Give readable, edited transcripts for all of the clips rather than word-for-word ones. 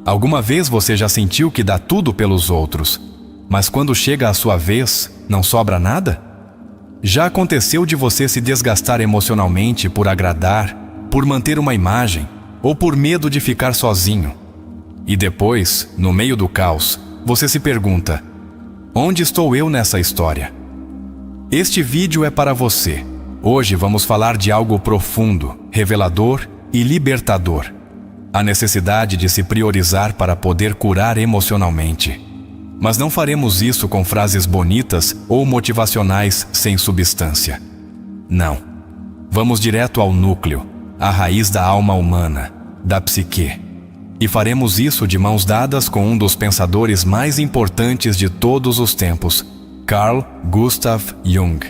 Alguma vez você já sentiu que dá tudo pelos outros, mas quando chega a sua vez, não sobra nada? Já aconteceu de você se desgastar emocionalmente por agradar, por manter uma imagem ou por medo de ficar sozinho? E depois, no meio do caos, você se pergunta: onde estou eu nessa história? Este vídeo é para você. Hoje vamos falar de algo profundo, revelador e libertador. A necessidade de se priorizar para poder curar emocionalmente. Mas não faremos isso com frases bonitas ou motivacionais sem substância. Não. Vamos direto ao núcleo, à raiz da alma humana, da psique. E faremos isso de mãos dadas com um dos pensadores mais importantes de todos os tempos, Carl Gustav Jung.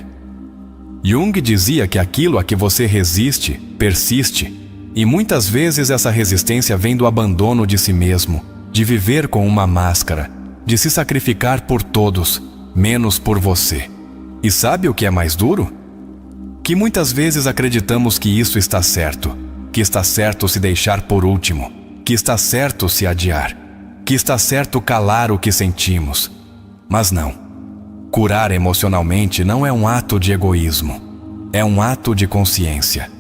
Jung dizia que aquilo a que você resiste, persiste, e muitas vezes essa resistência vem do abandono de si mesmo, de viver com uma máscara, de se sacrificar por todos, menos por você. E sabe o que é mais duro? Que muitas vezes acreditamos que isso está certo, que está certo se deixar por último, que está certo se adiar, que está certo calar o que sentimos. Mas não. Curar emocionalmente não é um ato de egoísmo, é um ato de consciência.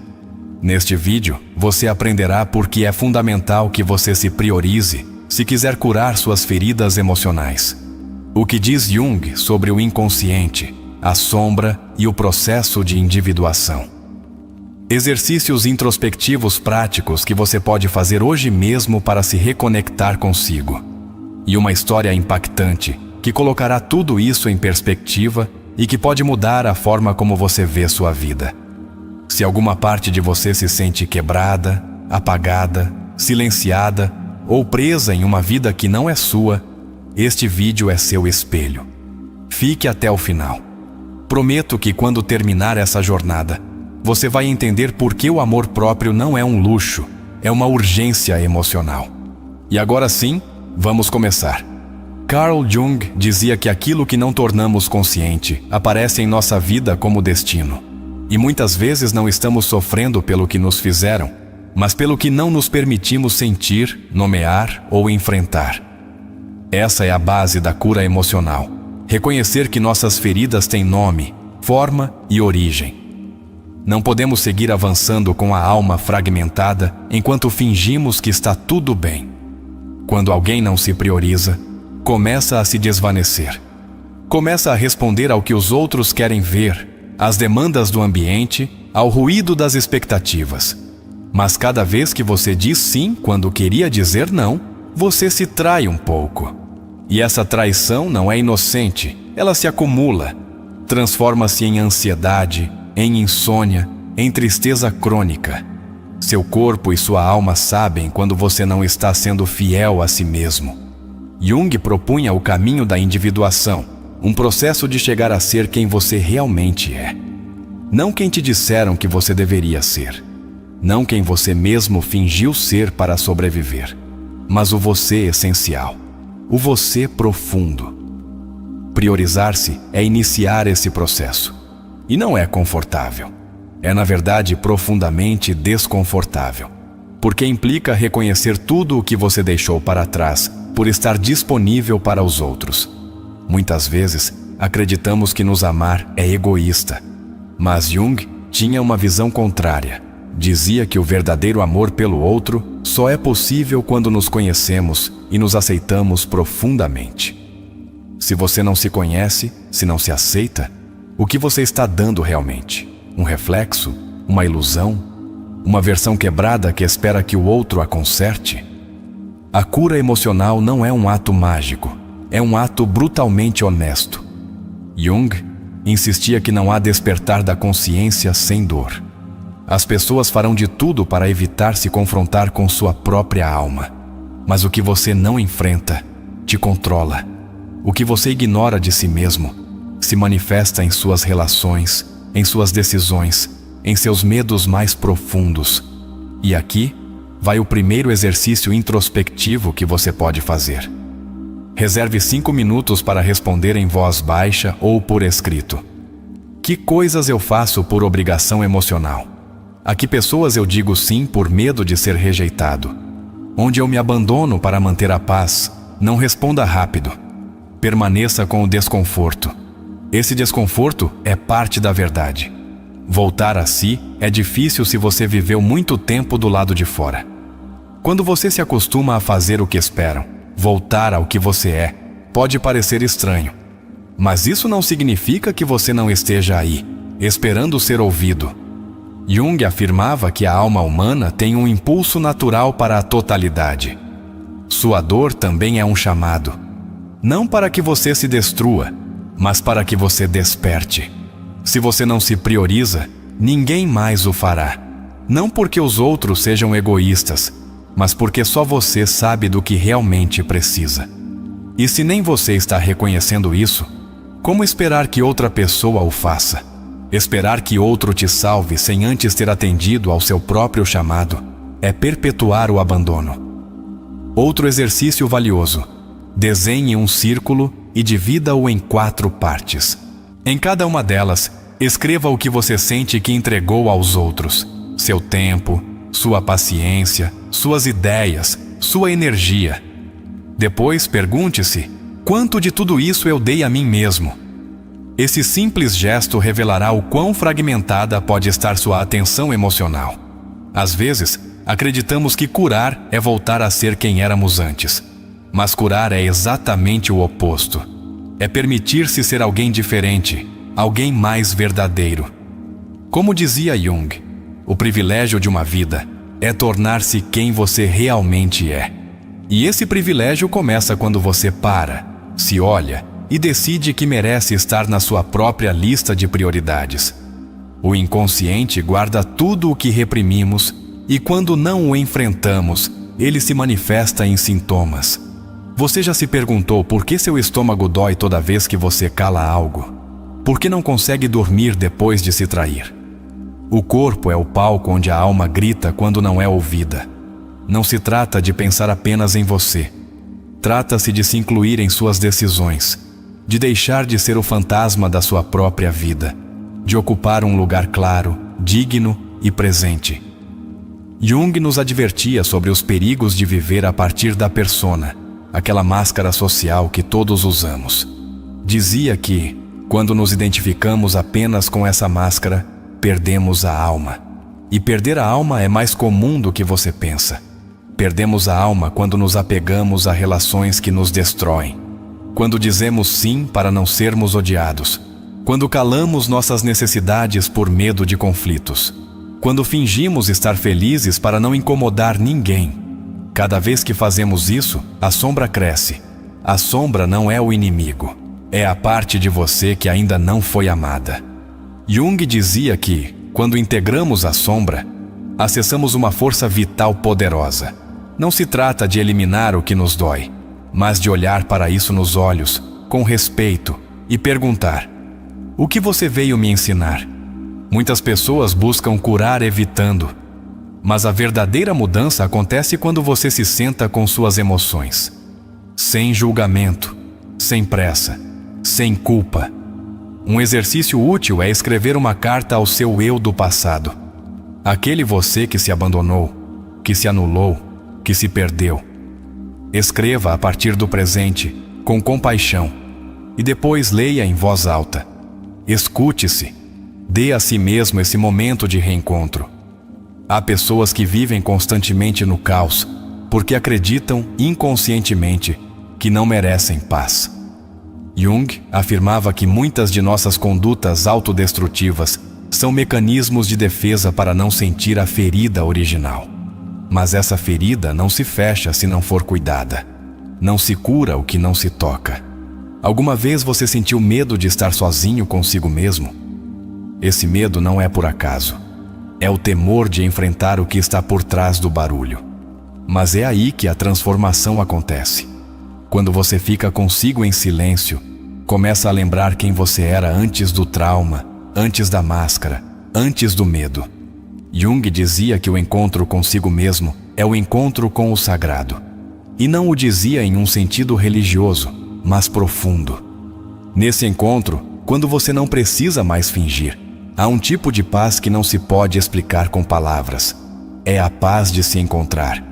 Neste vídeo, você aprenderá por que é fundamental que você se priorize se quiser curar suas feridas emocionais. O que diz Jung sobre o inconsciente, a sombra e o processo de individuação. Exercícios introspectivos práticos que você pode fazer hoje mesmo para se reconectar consigo. E uma história impactante que colocará tudo isso em perspectiva e que pode mudar a forma como você vê sua vida. Se alguma parte de você se sente quebrada, apagada, silenciada ou presa em uma vida que não é sua, este vídeo é seu espelho. Fique até o final. Prometo que quando terminar essa jornada, você vai entender por que o amor próprio não é um luxo, é uma urgência emocional. E agora sim, vamos começar. Carl Jung dizia que aquilo que não tornamos consciente aparece em nossa vida como destino. E muitas vezes não estamos sofrendo pelo que nos fizeram, mas pelo que não nos permitimos sentir, nomear ou enfrentar. Essa é a base da cura emocional. Reconhecer que nossas feridas têm nome, forma e origem. Não podemos seguir avançando com a alma fragmentada enquanto fingimos que está tudo bem. Quando alguém não se prioriza, começa a se desvanecer. Começa a responder ao que os outros querem ver, às demandas do ambiente, ao ruído das expectativas. Mas cada vez que você diz sim quando queria dizer não, você se trai um pouco. E essa traição não é inocente, ela se acumula, transforma-se em ansiedade, em insônia, em tristeza crônica. Seu corpo e sua alma sabem quando você não está sendo fiel a si mesmo. Jung propunha o caminho da individuação, um processo de chegar a ser quem você realmente é. Não quem te disseram que você deveria ser. Não quem você mesmo fingiu ser para sobreviver. Mas o você essencial. O você profundo. Priorizar-se é iniciar esse processo. E não é confortável. É, na verdade, profundamente desconfortável. Porque implica reconhecer tudo o que você deixou para trás por estar disponível para os outros. Muitas vezes, acreditamos que nos amar é egoísta. Mas Jung tinha uma visão contrária. Dizia que o verdadeiro amor pelo outro só é possível quando nos conhecemos e nos aceitamos profundamente. Se você não se conhece, se não se aceita, o que você está dando realmente? Um reflexo? Uma ilusão? Uma versão quebrada que espera que o outro a conserte? A cura emocional não é um ato mágico, é um ato brutalmente honesto. Jung insistia que não há despertar da consciência sem dor. As pessoas farão de tudo para evitar se confrontar com sua própria alma. Mas o que você não enfrenta, te controla. O que você ignora de si mesmo, se manifesta em suas relações, em suas decisões, em seus medos mais profundos. E aqui vai o primeiro exercício introspectivo que você pode fazer. Reserve 5 minutos para responder em voz baixa ou por escrito. Que coisas eu faço por obrigação emocional? A que pessoas eu digo sim por medo de ser rejeitado? onde eu me abandono para manter a paz, não responda rápido. Permaneça com o desconforto. Esse desconforto é parte da verdade. Voltar a si é difícil se você viveu muito tempo do lado de fora. Quando você se acostuma a fazer o que esperam, voltar ao que você é, pode parecer estranho. Mas isso não significa que você não esteja aí, esperando ser ouvido. Jung afirmava que a alma humana tem um impulso natural para a totalidade. Sua dor também é um chamado. Não para que você se destrua, mas para que você desperte. Se você não se prioriza, ninguém mais o fará. Não porque os outros sejam egoístas, mas porque só você sabe do que realmente precisa. E se nem você está reconhecendo isso, como esperar que outra pessoa o faça? Esperar que outro te salve sem antes ter atendido ao seu próprio chamado é perpetuar o abandono. Outro exercício valioso: desenhe um círculo e divida-o em 4 partes. Em cada uma delas, escreva o que você sente que entregou aos outros: seu tempo, sua paciência, suas ideias, sua energia. Depois pergunte-se: quanto de tudo isso eu dei a mim mesmo? Esse simples gesto revelará o quão fragmentada pode estar sua atenção emocional. Às vezes, acreditamos que curar é voltar a ser quem éramos antes. Mas curar é exatamente o oposto. É permitir-se ser alguém diferente, alguém mais verdadeiro. Como dizia Jung, o privilégio de uma vida é tornar-se quem você realmente é. E esse privilégio começa quando você para, se olha e decide que merece estar na sua própria lista de prioridades. O inconsciente guarda tudo o que reprimimos e quando não o enfrentamos, ele se manifesta em sintomas. Você já se perguntou por que seu estômago dói toda vez que você cala algo? Por que não consegue dormir depois de se trair? O corpo é o palco onde a alma grita quando não é ouvida. Não se trata de pensar apenas em você. Trata-se de se incluir em suas decisões, de deixar de ser o fantasma da sua própria vida, de ocupar um lugar claro, digno e presente. Jung nos advertia sobre os perigos de viver a partir da persona, aquela máscara social que todos usamos. Dizia que, quando nos identificamos apenas com essa máscara, perdemos a alma. E perder a alma é mais comum do que você pensa. Perdemos a alma quando nos apegamos a relações que nos destroem. Quando dizemos sim para não sermos odiados. Quando calamos nossas necessidades por medo de conflitos. Quando fingimos estar felizes para não incomodar ninguém. Cada vez que fazemos isso, a sombra cresce. A sombra não é o inimigo. É a parte de você que ainda não foi amada. Jung dizia que, quando integramos a sombra, acessamos uma força vital poderosa. Não se trata de eliminar o que nos dói, mas de olhar para isso nos olhos, com respeito, e perguntar: o que você veio me ensinar? Muitas pessoas buscam curar evitando, mas a verdadeira mudança acontece quando você se senta com suas emoções, sem julgamento, sem pressa, sem culpa. Um exercício útil é escrever uma carta ao seu eu do passado. Aquele você que se abandonou, que se anulou, que se perdeu. Escreva a partir do presente, com compaixão, e depois leia em voz alta. Escute-se. Dê a si mesmo esse momento de reencontro. Há pessoas que vivem constantemente no caos, porque acreditam inconscientemente que não merecem paz. Jung afirmava que muitas de nossas condutas autodestrutivas são mecanismos de defesa para não sentir a ferida original. Mas essa ferida não se fecha se não for cuidada. Não se cura o que não se toca. Alguma vez você sentiu medo de estar sozinho consigo mesmo? Esse medo não é por acaso. É o temor de enfrentar o que está por trás do barulho. Mas é aí que a transformação acontece. Quando você fica consigo em silêncio, começa a lembrar quem você era antes do trauma, antes da máscara, antes do medo. Jung dizia que o encontro consigo mesmo é o encontro com o sagrado. E não o dizia em um sentido religioso, mas profundo. Nesse encontro, quando você não precisa mais fingir, há um tipo de paz que não se pode explicar com palavras. É a paz de se encontrar.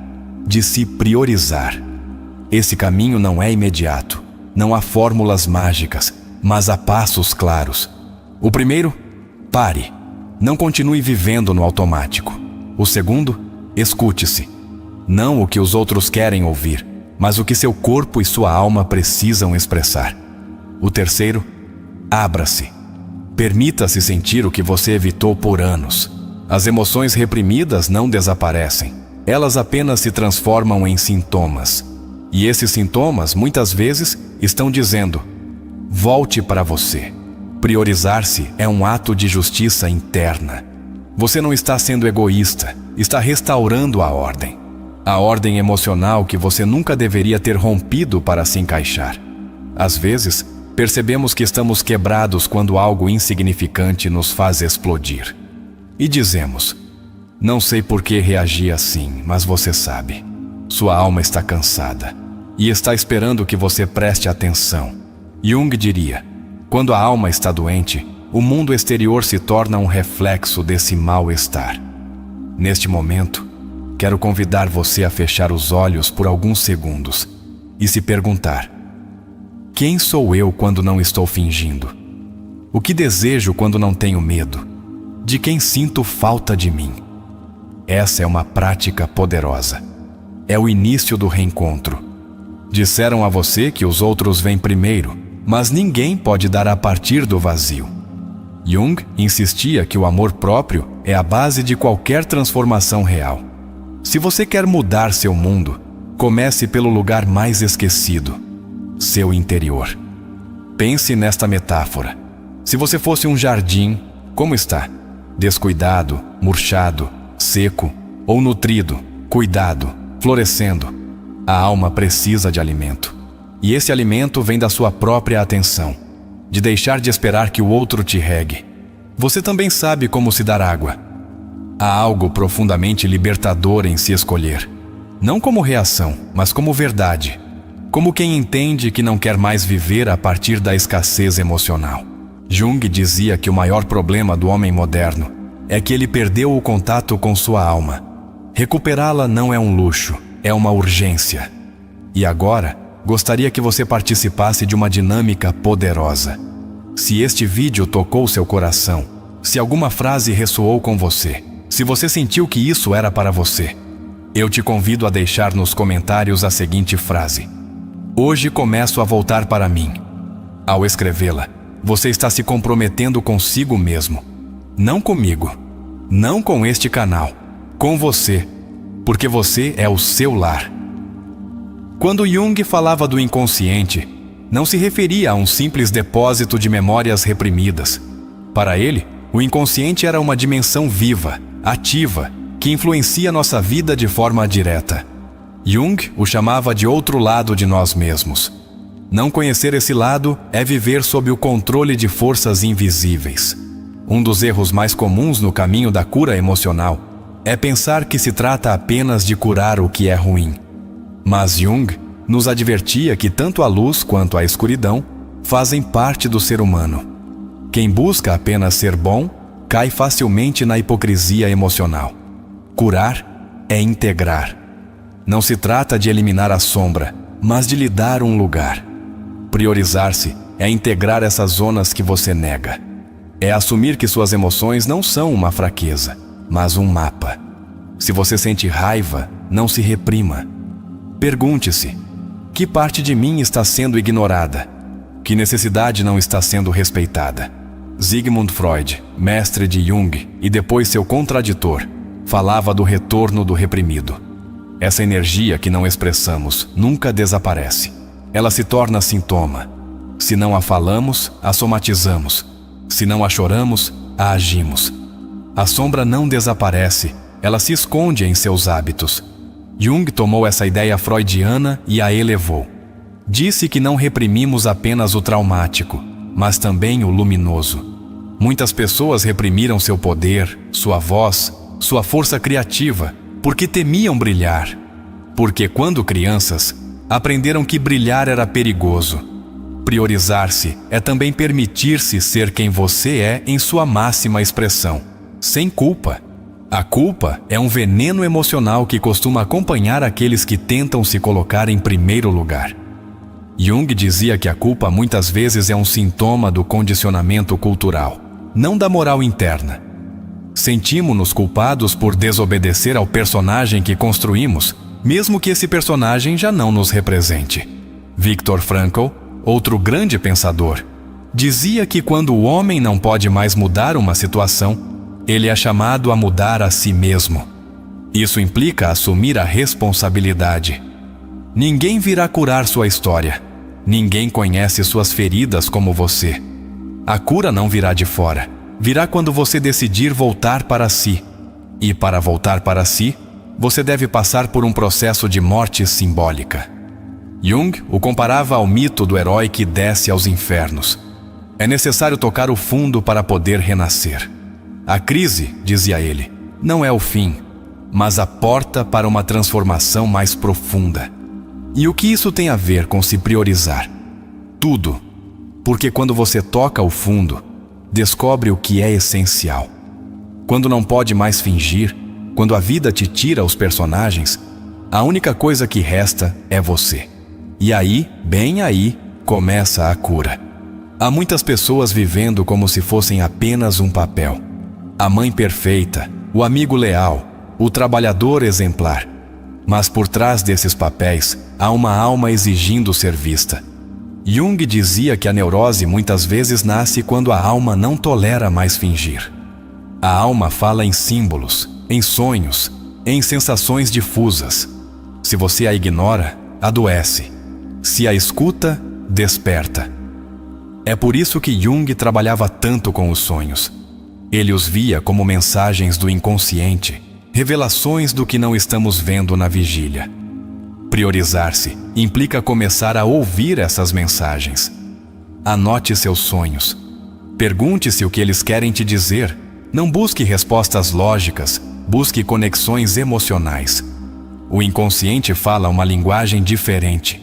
de se priorizar. Esse caminho não é imediato, não há fórmulas mágicas, mas há passos claros. O primeiro, pare. Não continue vivendo no automático. O segundo, escute-se. Não o que os outros querem ouvir, mas o que seu corpo e sua alma precisam expressar. O terceiro, abra-se. Permita-se sentir o que você evitou por anos. As emoções reprimidas não desaparecem. Elas apenas se transformam em sintomas. E esses sintomas, muitas vezes, estão dizendo: volte para você. Priorizar-se é um ato de justiça interna. Você não está sendo egoísta, está restaurando a ordem emocional que você nunca deveria ter rompido para se encaixar. Às vezes, percebemos que estamos quebrados quando algo insignificante nos faz explodir. E dizemos: não sei por que reagi assim, mas você sabe. Sua alma está cansada e está esperando que você preste atenção. Jung diria: quando a alma está doente, o mundo exterior se torna um reflexo desse mal-estar. Neste momento, quero convidar você a fechar os olhos por alguns segundos e se perguntar: quem sou eu quando não estou fingindo? O que desejo quando não tenho medo? De quem sinto falta de mim? Essa é uma prática poderosa. É o início do reencontro. Disseram a você que os outros vêm primeiro, mas ninguém pode dar a partir do vazio. Jung insistia que o amor próprio é a base de qualquer transformação real. Se você quer mudar seu mundo, comece pelo lugar mais esquecido, seu interior. Pense nesta metáfora. Se você fosse um jardim, como está? Descuidado, murchado, seco ou nutrido, cuidado, florescendo? A alma precisa de alimento. E esse alimento vem da sua própria atenção, de deixar de esperar que o outro te regue. Você também sabe como se dar água. Há algo profundamente libertador em se escolher. Não como reação, mas como verdade. Como quem entende que não quer mais viver a partir da escassez emocional. Jung dizia que o maior problema do homem moderno é que ele perdeu o contato com sua alma. Recuperá-la não é um luxo, é uma urgência. E agora, gostaria que você participasse de uma dinâmica poderosa. Se este vídeo tocou seu coração, se alguma frase ressoou com você, se você sentiu que isso era para você, eu te convido a deixar nos comentários a seguinte frase: hoje começo a voltar para mim. Ao escrevê-la, você está se comprometendo consigo mesmo. Não comigo, não com este canal, com você, porque você é o seu lar. Quando Jung falava do inconsciente, não se referia a um simples depósito de memórias reprimidas. Para ele, o inconsciente era uma dimensão viva, ativa, que influencia nossa vida de forma direta. Jung o chamava de outro lado de nós mesmos. Não conhecer esse lado é viver sob o controle de forças invisíveis. Um dos erros mais comuns no caminho da cura emocional é pensar que se trata apenas de curar o que é ruim. Mas Jung nos advertia que tanto a luz quanto a escuridão fazem parte do ser humano. Quem busca apenas ser bom cai facilmente na hipocrisia emocional. Curar é integrar. Não se trata de eliminar a sombra, mas de lhe dar um lugar. Priorizar-se é integrar essas zonas que você nega. É assumir que suas emoções não são uma fraqueza, mas um mapa. Se você sente raiva, não se reprima. Pergunte-se: que parte de mim está sendo ignorada? Que necessidade não está sendo respeitada? Sigmund Freud, mestre de Jung e depois seu contraditor, falava do retorno do reprimido. Essa energia que não expressamos nunca desaparece. Ela se torna sintoma. Se não a falamos, a somatizamos. Se não a choramos, a agimos. A sombra não desaparece, ela se esconde em seus hábitos. Jung tomou essa ideia freudiana e a elevou. Disse que não reprimimos apenas o traumático, mas também o luminoso. Muitas pessoas reprimiram seu poder, sua voz, sua força criativa, porque temiam brilhar. Porque quando crianças, aprenderam que brilhar era perigoso. Priorizar-se é também permitir-se ser quem você é em sua máxima expressão, sem culpa. A culpa é um veneno emocional que costuma acompanhar aqueles que tentam se colocar em primeiro lugar. Jung dizia que a culpa muitas vezes é um sintoma do condicionamento cultural, não da moral interna. Sentimos-nos culpados por desobedecer ao personagem que construímos, mesmo que esse personagem já não nos represente. Viktor Frankl, outro grande pensador, dizia que quando o homem não pode mais mudar uma situação, ele é chamado a mudar a si mesmo. Isso implica assumir a responsabilidade. Ninguém virá curar sua história. Ninguém conhece suas feridas como você. A cura não virá de fora. Virá quando você decidir voltar para si. E para voltar para si, você deve passar por um processo de morte simbólica. Jung o comparava ao mito do herói que desce aos infernos. É necessário tocar o fundo para poder renascer. A crise, dizia ele, não é o fim, mas a porta para uma transformação mais profunda. E o que isso tem a ver com se priorizar? Tudo. Porque quando você toca o fundo, descobre o que é essencial. Quando não pode mais fingir, quando a vida te tira os personagens, a única coisa que resta é você. E aí, bem aí, começa a cura. Há muitas pessoas vivendo como se fossem apenas um papel. A mãe perfeita, o amigo leal, o trabalhador exemplar. Mas por trás desses papéis, há uma alma exigindo ser vista. Jung dizia que a neurose muitas vezes nasce quando a alma não tolera mais fingir. A alma fala em símbolos, em sonhos, em sensações difusas. Se você a ignora, adoece. Se a escuta, desperta. É por isso que Jung trabalhava tanto com os sonhos. Ele os via como mensagens do inconsciente, revelações do que não estamos vendo na vigília. Priorizar-se implica começar a ouvir essas mensagens. Anote seus sonhos. Pergunte-se o que eles querem te dizer. Não busque respostas lógicas, busque conexões emocionais. O inconsciente fala uma linguagem diferente.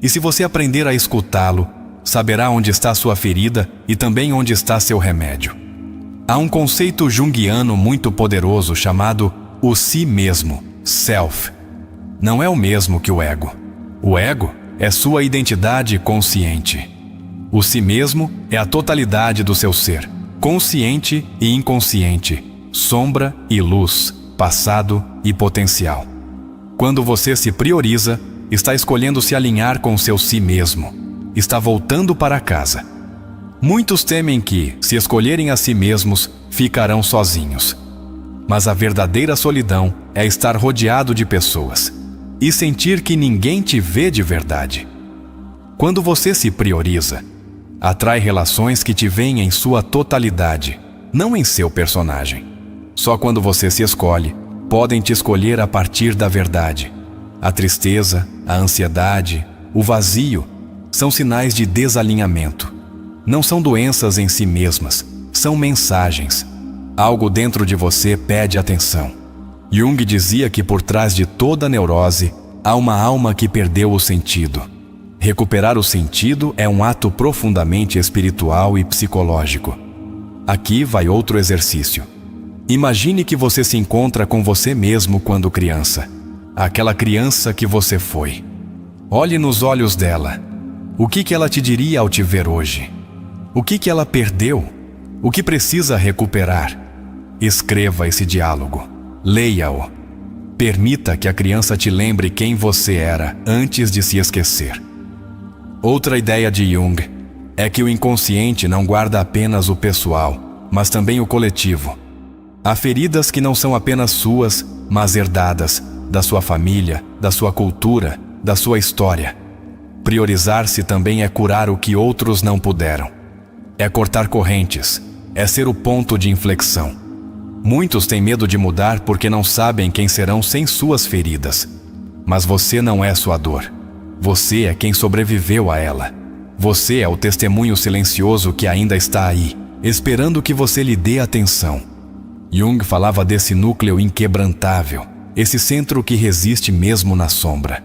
E se você aprender a escutá-lo, saberá onde está sua ferida e também onde está seu remédio. Há um conceito junguiano muito poderoso chamado o si mesmo, self. Não é o mesmo que o ego. O ego é sua identidade consciente. O si mesmo é a totalidade do seu ser, consciente e inconsciente, sombra e luz, passado e potencial. Quando você se prioriza, está escolhendo se alinhar com o seu si mesmo. Está voltando para casa. Muitos temem que, se escolherem a si mesmos, ficarão sozinhos. Mas a verdadeira solidão é estar rodeado de pessoas e sentir que ninguém te vê de verdade. Quando você se prioriza, atrai relações que te veem em sua totalidade, não em seu personagem. Só quando você se escolhe, podem te escolher a partir da verdade. A tristeza, a ansiedade, o vazio são sinais de desalinhamento. Não são doenças em si mesmas, são mensagens. Algo dentro de você pede atenção. Jung dizia que por trás de toda neurose há uma alma que perdeu o sentido. Recuperar o sentido é um ato profundamente espiritual e psicológico. Aqui vai outro exercício. Imagine que você se encontra com você mesmo quando criança. Aquela criança que você foi. Olhe nos olhos dela. O que ela te diria ao te ver hoje? O que ela perdeu? O que precisa recuperar? Escreva esse diálogo. Leia-o. Permita que a criança te lembre quem você era antes de se esquecer. Outra ideia de Jung é que o inconsciente não guarda apenas o pessoal, mas também o coletivo. Há feridas que não são apenas suas, mas herdadas da sua família, da sua cultura, da sua história. Priorizar-se também é curar o que outros não puderam. É cortar correntes, é ser o ponto de inflexão. Muitos têm medo de mudar porque não sabem quem serão sem suas feridas. Mas você não é sua dor. Você é quem sobreviveu a ela. Você é o testemunho silencioso que ainda está aí, esperando que você lhe dê atenção. Jung falava desse núcleo inquebrantável, esse centro que resiste mesmo na sombra.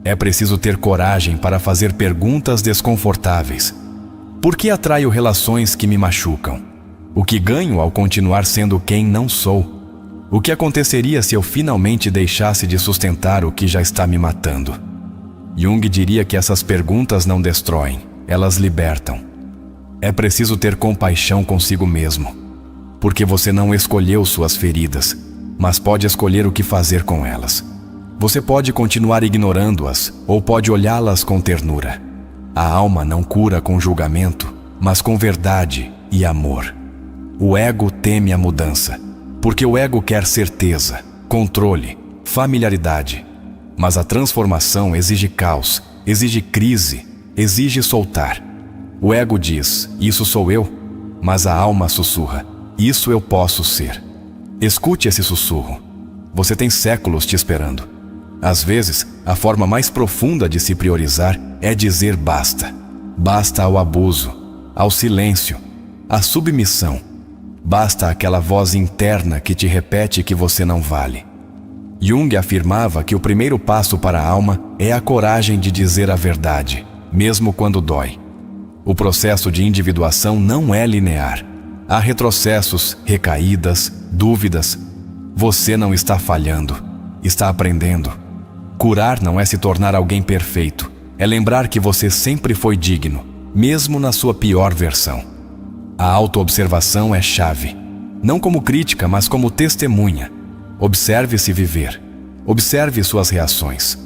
É preciso ter coragem para fazer perguntas desconfortáveis. Por que atraio relações que me machucam? O que ganho ao continuar sendo quem não sou? O que aconteceria se eu finalmente deixasse de sustentar o que já está me matando? Jung diria que essas perguntas não destroem, elas libertam. É preciso ter compaixão consigo mesmo, porque você não escolheu suas feridas, mas pode escolher o que fazer com elas. Você pode continuar ignorando-as ou pode olhá-las com ternura. A alma não cura com julgamento, mas com verdade e amor. O ego teme a mudança, porque o ego quer certeza, controle, familiaridade. Mas a transformação exige caos, exige crise, exige soltar. O ego diz, isso sou eu, mas a alma sussurra, isso eu posso ser. Escute esse sussurro. Você tem séculos te esperando. Às vezes, a forma mais profunda de se priorizar é dizer basta. Basta ao abuso, ao silêncio, à submissão. Basta aquela voz interna que te repete que você não vale. Jung afirmava que o primeiro passo para a alma é a coragem de dizer a verdade, mesmo quando dói. O processo de individuação não é linear. Há retrocessos, recaídas, dúvidas. Você não está falhando, está aprendendo. Curar não é se tornar alguém perfeito, é lembrar que você sempre foi digno, mesmo na sua pior versão. A autoobservação é chave, não como crítica, mas como testemunha. Observe-se viver, observe suas reações.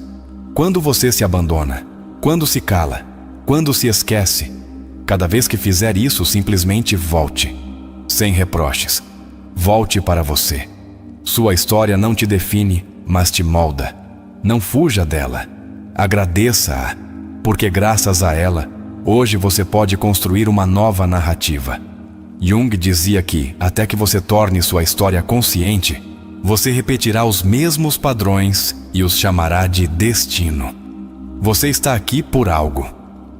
Quando você se abandona, quando se cala, quando se esquece, cada vez que fizer isso, simplesmente volte, sem reproches. Volte para você. Sua história não te define, mas te molda. Não fuja dela. Agradeça-a, porque graças a ela, hoje você pode construir uma nova narrativa. Jung dizia que, até que você torne sua história consciente, você repetirá os mesmos padrões e os chamará de destino. Você está aqui por algo.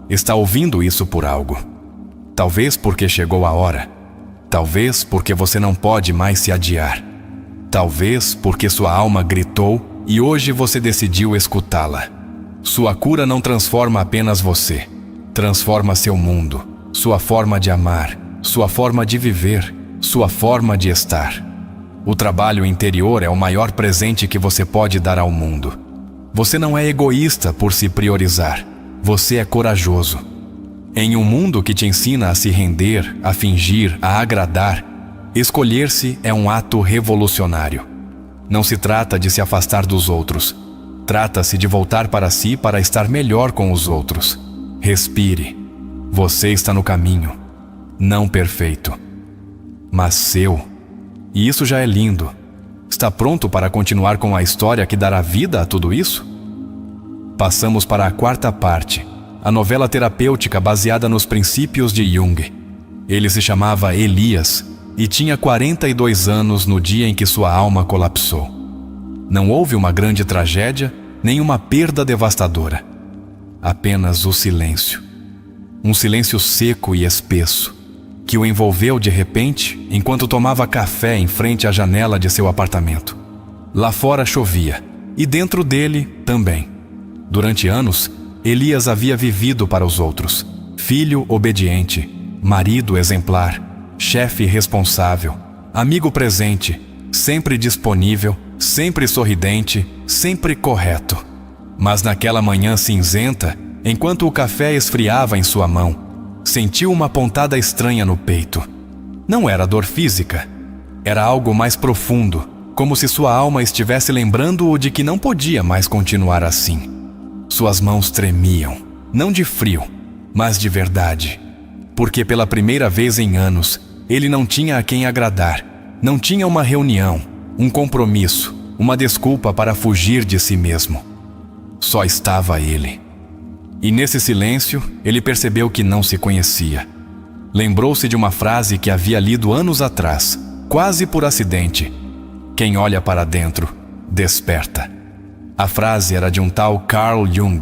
Está ouvindo isso por algo. Talvez porque chegou a hora. Talvez porque você não pode mais se adiar. Talvez porque sua alma gritou e hoje você decidiu escutá-la. Sua cura não transforma apenas você. Transforma seu mundo, sua forma de amar, sua forma de viver, sua forma de estar. O trabalho interior é o maior presente que você pode dar ao mundo. Você não é egoísta por se priorizar. Você é corajoso. Em um mundo que te ensina a se render, a fingir, a agradar, escolher-se é um ato revolucionário. Não se trata de se afastar dos outros. Trata-se de voltar para si para estar melhor com os outros. Respire. Você está no caminho. Não perfeito, mas seu. E isso já é lindo. Está pronto para continuar com a história que dará vida a tudo isso? Passamos para a quarta parte, a novela terapêutica baseada nos princípios de Jung. Ele se chamava Elias e tinha 42 anos no dia em que sua alma colapsou. Não houve uma grande tragédia, nem uma perda devastadora. Apenas o silêncio. Um silêncio seco e espesso, que o envolveu de repente enquanto tomava café em frente à janela de seu apartamento. Lá fora chovia, e dentro dele também. Durante anos, Elias havia vivido para os outros. Filho obediente, marido exemplar, chefe responsável, amigo presente, sempre disponível, sempre sorridente, sempre correto. Mas naquela manhã cinzenta, enquanto o café esfriava em sua mão, sentiu uma pontada estranha no peito. Não era dor física. Era algo mais profundo, como se sua alma estivesse lembrando-o de que não podia mais continuar assim. Suas mãos tremiam, não de frio, mas de verdade. Porque pela primeira vez em anos, ele não tinha a quem agradar. Não tinha uma reunião, um compromisso, uma desculpa para fugir de si mesmo. Só estava ele. E nesse silêncio, ele percebeu que não se conhecia. Lembrou-se de uma frase que havia lido anos atrás, quase por acidente. Quem olha para dentro, desperta. A frase era de um tal Carl Jung.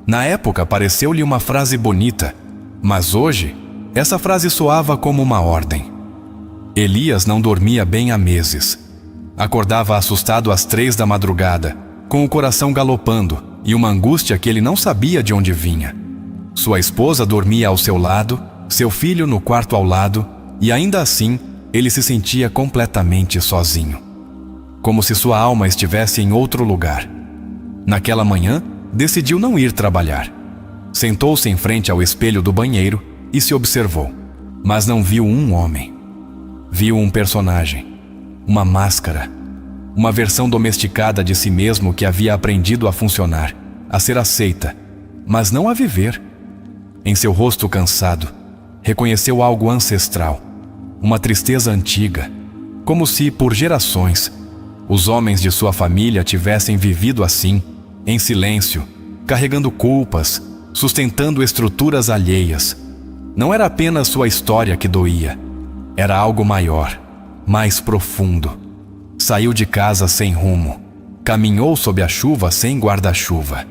Na época pareceu-lhe uma frase bonita, mas hoje, essa frase soava como uma ordem. Elias não dormia bem há meses. Acordava assustado às 3 da madrugada, com o coração galopando e uma angústia que ele não sabia de onde vinha. Sua esposa dormia ao seu lado, seu filho no quarto ao lado, e ainda assim, ele se sentia completamente sozinho. como se sua alma estivesse em outro lugar. Naquela manhã, decidiu não ir trabalhar. Sentou-se em frente ao espelho do banheiro e se observou, mas não viu um homem. Viu um personagem, uma máscara, uma versão domesticada de si mesmo que havia aprendido a funcionar, a ser aceita, mas não a viver. Em seu rosto cansado, reconheceu algo ancestral, uma tristeza antiga, como se, por gerações, os homens de sua família tivessem vivido assim, em silêncio, carregando culpas, sustentando estruturas alheias. Não era apenas sua história que doía, era algo maior, mais profundo. Saiu de casa sem rumo, caminhou sob a chuva sem guarda-chuva.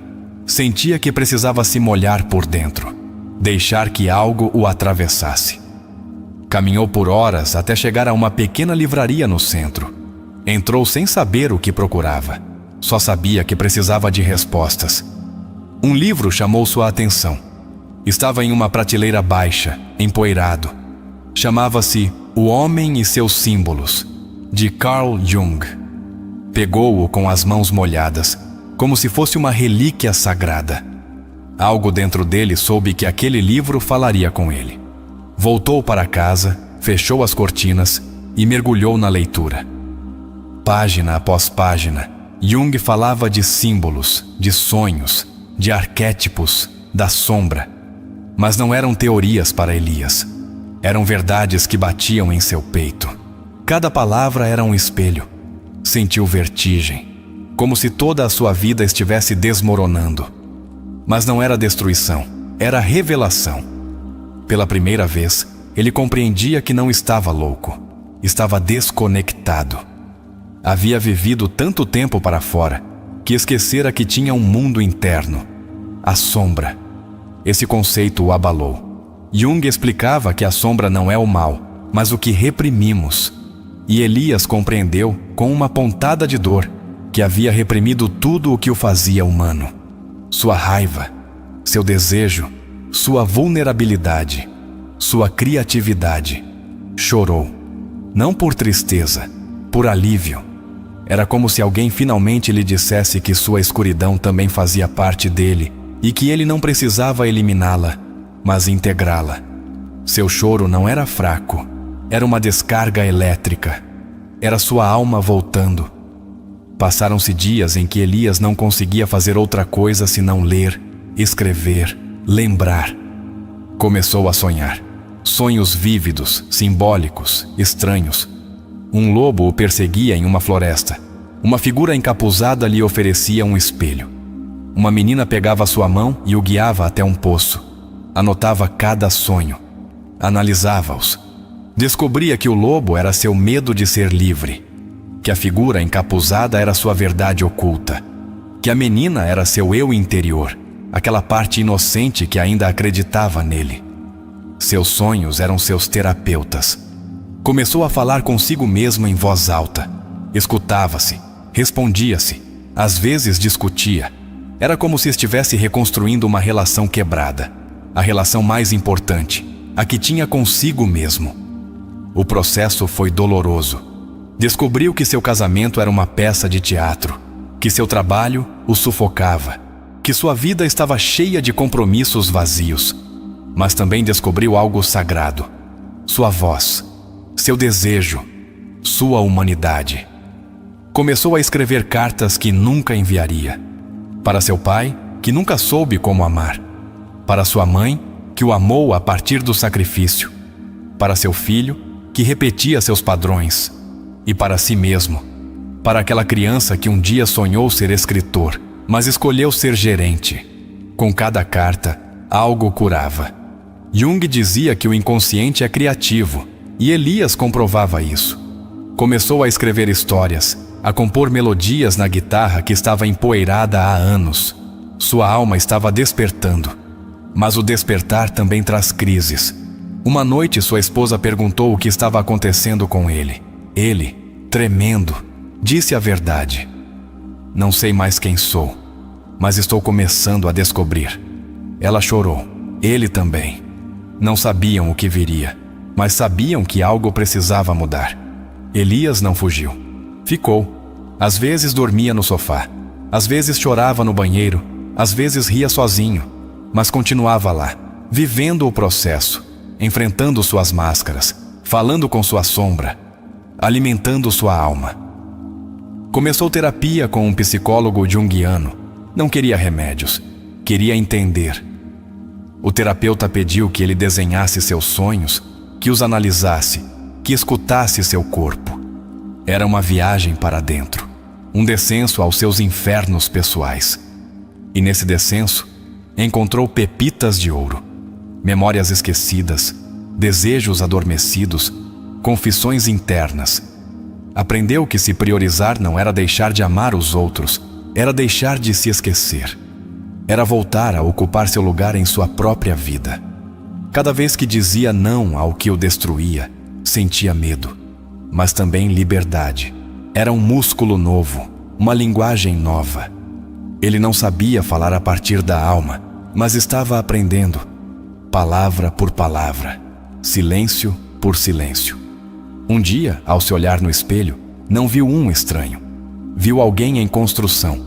Sentia que precisava se molhar por dentro, deixar que algo o atravessasse. Caminhou por horas até chegar a uma pequena livraria no centro. Entrou sem saber o que procurava. Só sabia que precisava de respostas. Um livro chamou sua atenção. Estava em uma prateleira baixa, empoeirado. Chamava-se O Homem e Seus Símbolos, de Carl Jung. Pegou-o com as mãos molhadas, como se fosse uma relíquia sagrada. Algo dentro dele soube que aquele livro falaria com ele. Voltou para casa, fechou as cortinas e mergulhou na leitura. Página após página, Jung falava de símbolos, de sonhos, de arquétipos, da sombra. Mas não eram teorias para Elias. Eram verdades que batiam em seu peito. Cada palavra era um espelho. Sentiu vertigem, como se toda a sua vida estivesse desmoronando. Mas não era destruição, era revelação. Pela primeira vez, ele compreendia que não estava louco. Estava desconectado. Havia vivido tanto tempo para fora, que esquecera que tinha um mundo interno. A sombra. Esse conceito o abalou. Jung explicava que a sombra não é o mal, mas o que reprimimos. E Elias compreendeu, com uma pontada de dor, que havia reprimido tudo o que o fazia humano. Sua raiva, seu desejo, sua vulnerabilidade, sua criatividade. Chorou. Não por tristeza, por alívio. Era como se alguém finalmente lhe dissesse que sua escuridão também fazia parte dele e que ele não precisava eliminá-la, mas integrá-la. Seu choro não era fraco, era uma descarga elétrica. Era sua alma voltando. Passaram-se dias em que Elias não conseguia fazer outra coisa senão ler, escrever, lembrar. Começou a sonhar. Sonhos vívidos, simbólicos, estranhos. Um lobo o perseguia em uma floresta. Uma figura encapuzada lhe oferecia um espelho. Uma menina pegava sua mão e o guiava até um poço. Anotava cada sonho. Analisava-os. Descobria que o lobo era seu medo de ser livre. Que a figura encapuzada era sua verdade oculta. Que a menina era seu eu interior, aquela parte inocente que ainda acreditava nele. Seus sonhos eram seus terapeutas. Começou a falar consigo mesmo em voz alta. Escutava-se, respondia-se, às vezes discutia. Era como se estivesse reconstruindo uma relação quebrada. A relação mais importante, a que tinha consigo mesmo. O processo foi doloroso. Descobriu que seu casamento era uma peça de teatro, que seu trabalho o sufocava, que sua vida estava cheia de compromissos vazios. Mas também descobriu algo sagrado: sua voz, seu desejo, sua humanidade. Começou a escrever cartas que nunca enviaria. Para seu pai, que nunca soube como amar. Para sua mãe, que o amou a partir do sacrifício. Para seu filho, que repetia seus padrões. E para si mesmo, para aquela criança que um dia sonhou ser escritor, mas escolheu ser gerente. Com cada carta, algo curava. Jung dizia que o inconsciente é criativo, e Elias comprovava isso. Começou a escrever histórias, a compor melodias na guitarra que estava empoeirada há anos. Sua alma estava despertando. Mas o despertar também traz crises. Uma noite sua esposa perguntou o que estava acontecendo com ele. Ele, tremendo, disse a verdade. Não sei mais quem sou, mas estou começando a descobrir. Ela chorou, ele também. Não sabiam o que viria, mas sabiam que algo precisava mudar. Elias não fugiu. Ficou, Às vezes dormia no sofá, às vezes chorava no banheiro, às vezes ria sozinho, mas continuava lá, vivendo o processo, enfrentando suas máscaras, falando com sua sombra, alimentando sua alma. Começou terapia com um psicólogo junguiano. Não queria remédios, queria entender. O terapeuta pediu que ele desenhasse seus sonhos, que os analisasse, que escutasse seu corpo. Era uma viagem para dentro, um descenso aos seus infernos pessoais. E nesse descenso, encontrou pepitas de ouro, memórias esquecidas, desejos adormecidos, confissões internas. Aprendeu que se priorizar não era deixar de amar os outros, era deixar de se esquecer. Era voltar a ocupar seu lugar em sua própria vida. Cada vez que dizia não ao que o destruía, sentia medo, mas também liberdade. Era um músculo novo, uma linguagem nova. Ele não sabia falar a partir da alma, mas estava aprendendo, palavra por palavra, silêncio por silêncio. Um dia, ao se olhar no espelho, não viu um estranho. Viu alguém em construção,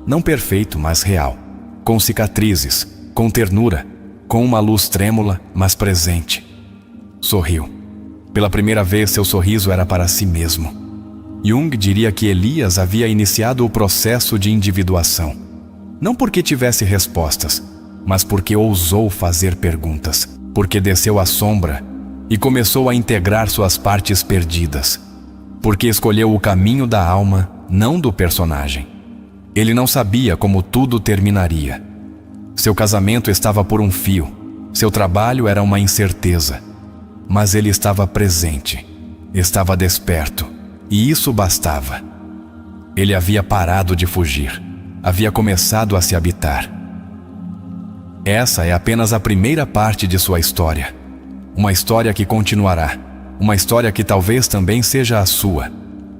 não perfeito, mas real, com cicatrizes, com ternura, com uma luz trêmula, mas presente. Sorriu. Pela primeira vez, seu sorriso era para si mesmo. Jung diria que Elias havia iniciado o processo de individuação. Não porque tivesse respostas, mas porque ousou fazer perguntas, porque desceu à sombra e começou a integrar suas partes perdidas, porque escolheu o caminho da alma, não do personagem. Ele não sabia como tudo terminaria. Seu casamento estava por um fio, seu trabalho era uma incerteza, mas ele estava presente, estava desperto, e isso bastava. Ele havia parado de fugir, havia começado a se habitar. Essa é apenas a primeira parte de sua história. Uma história que continuará, uma história que talvez também seja a sua.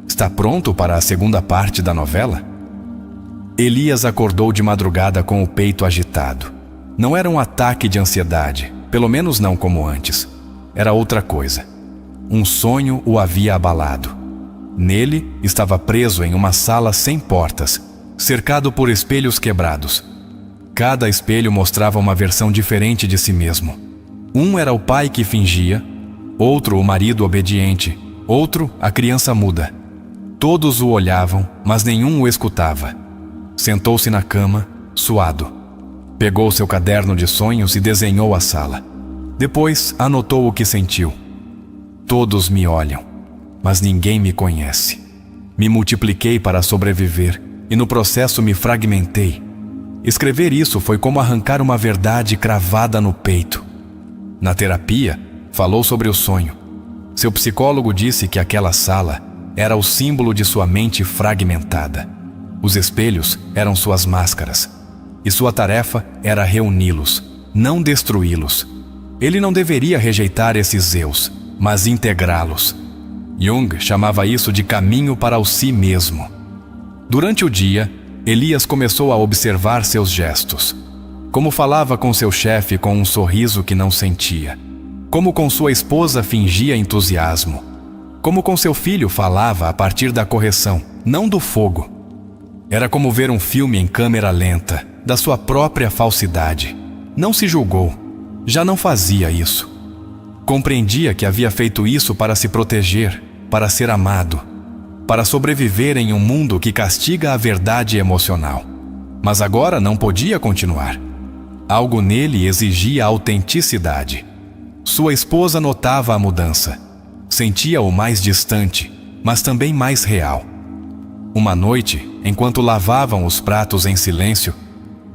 Está pronto para a segunda parte da novela? Elias acordou de madrugada com o peito agitado. Não era um ataque de ansiedade, pelo menos não como antes. Era outra coisa. Um sonho o havia abalado. Nele, estava preso em uma sala sem portas, cercado por espelhos quebrados. Cada espelho mostrava uma versão diferente de si mesmo. Um era o pai que fingia, outro o marido obediente, outro a criança muda. Todos o olhavam, mas nenhum o escutava. Sentou-se na cama, suado. Pegou seu caderno de sonhos e desenhou a sala. Depois anotou o que sentiu. Todos me olham, mas ninguém me conhece. Me multipliquei para sobreviver e no processo me fragmentei. Escrever isso foi como arrancar uma verdade cravada no peito. Na terapia, falou sobre o sonho. Seu psicólogo disse que aquela sala era o símbolo de sua mente fragmentada. Os espelhos eram suas máscaras, e sua tarefa era reuni-los, não destruí-los. Ele não deveria rejeitar esses eus, mas integrá-los. Jung chamava isso de caminho para o si mesmo. Durante o dia, Elias começou a observar seus gestos. Como falava com seu chefe com um sorriso que não sentia. Como com sua esposa fingia entusiasmo. Como com seu filho falava a partir da correção, não do fogo. Era como ver um filme em câmera lenta, da sua própria falsidade. Não se julgou. Já não fazia isso. Compreendia que havia feito isso para se proteger, para ser amado, para sobreviver em um mundo que castiga a verdade emocional. Mas agora não podia continuar. Algo nele exigia autenticidade. Sua esposa notava a mudança. Sentia-o mais distante, mas também mais real. Uma noite, enquanto lavavam os pratos em silêncio,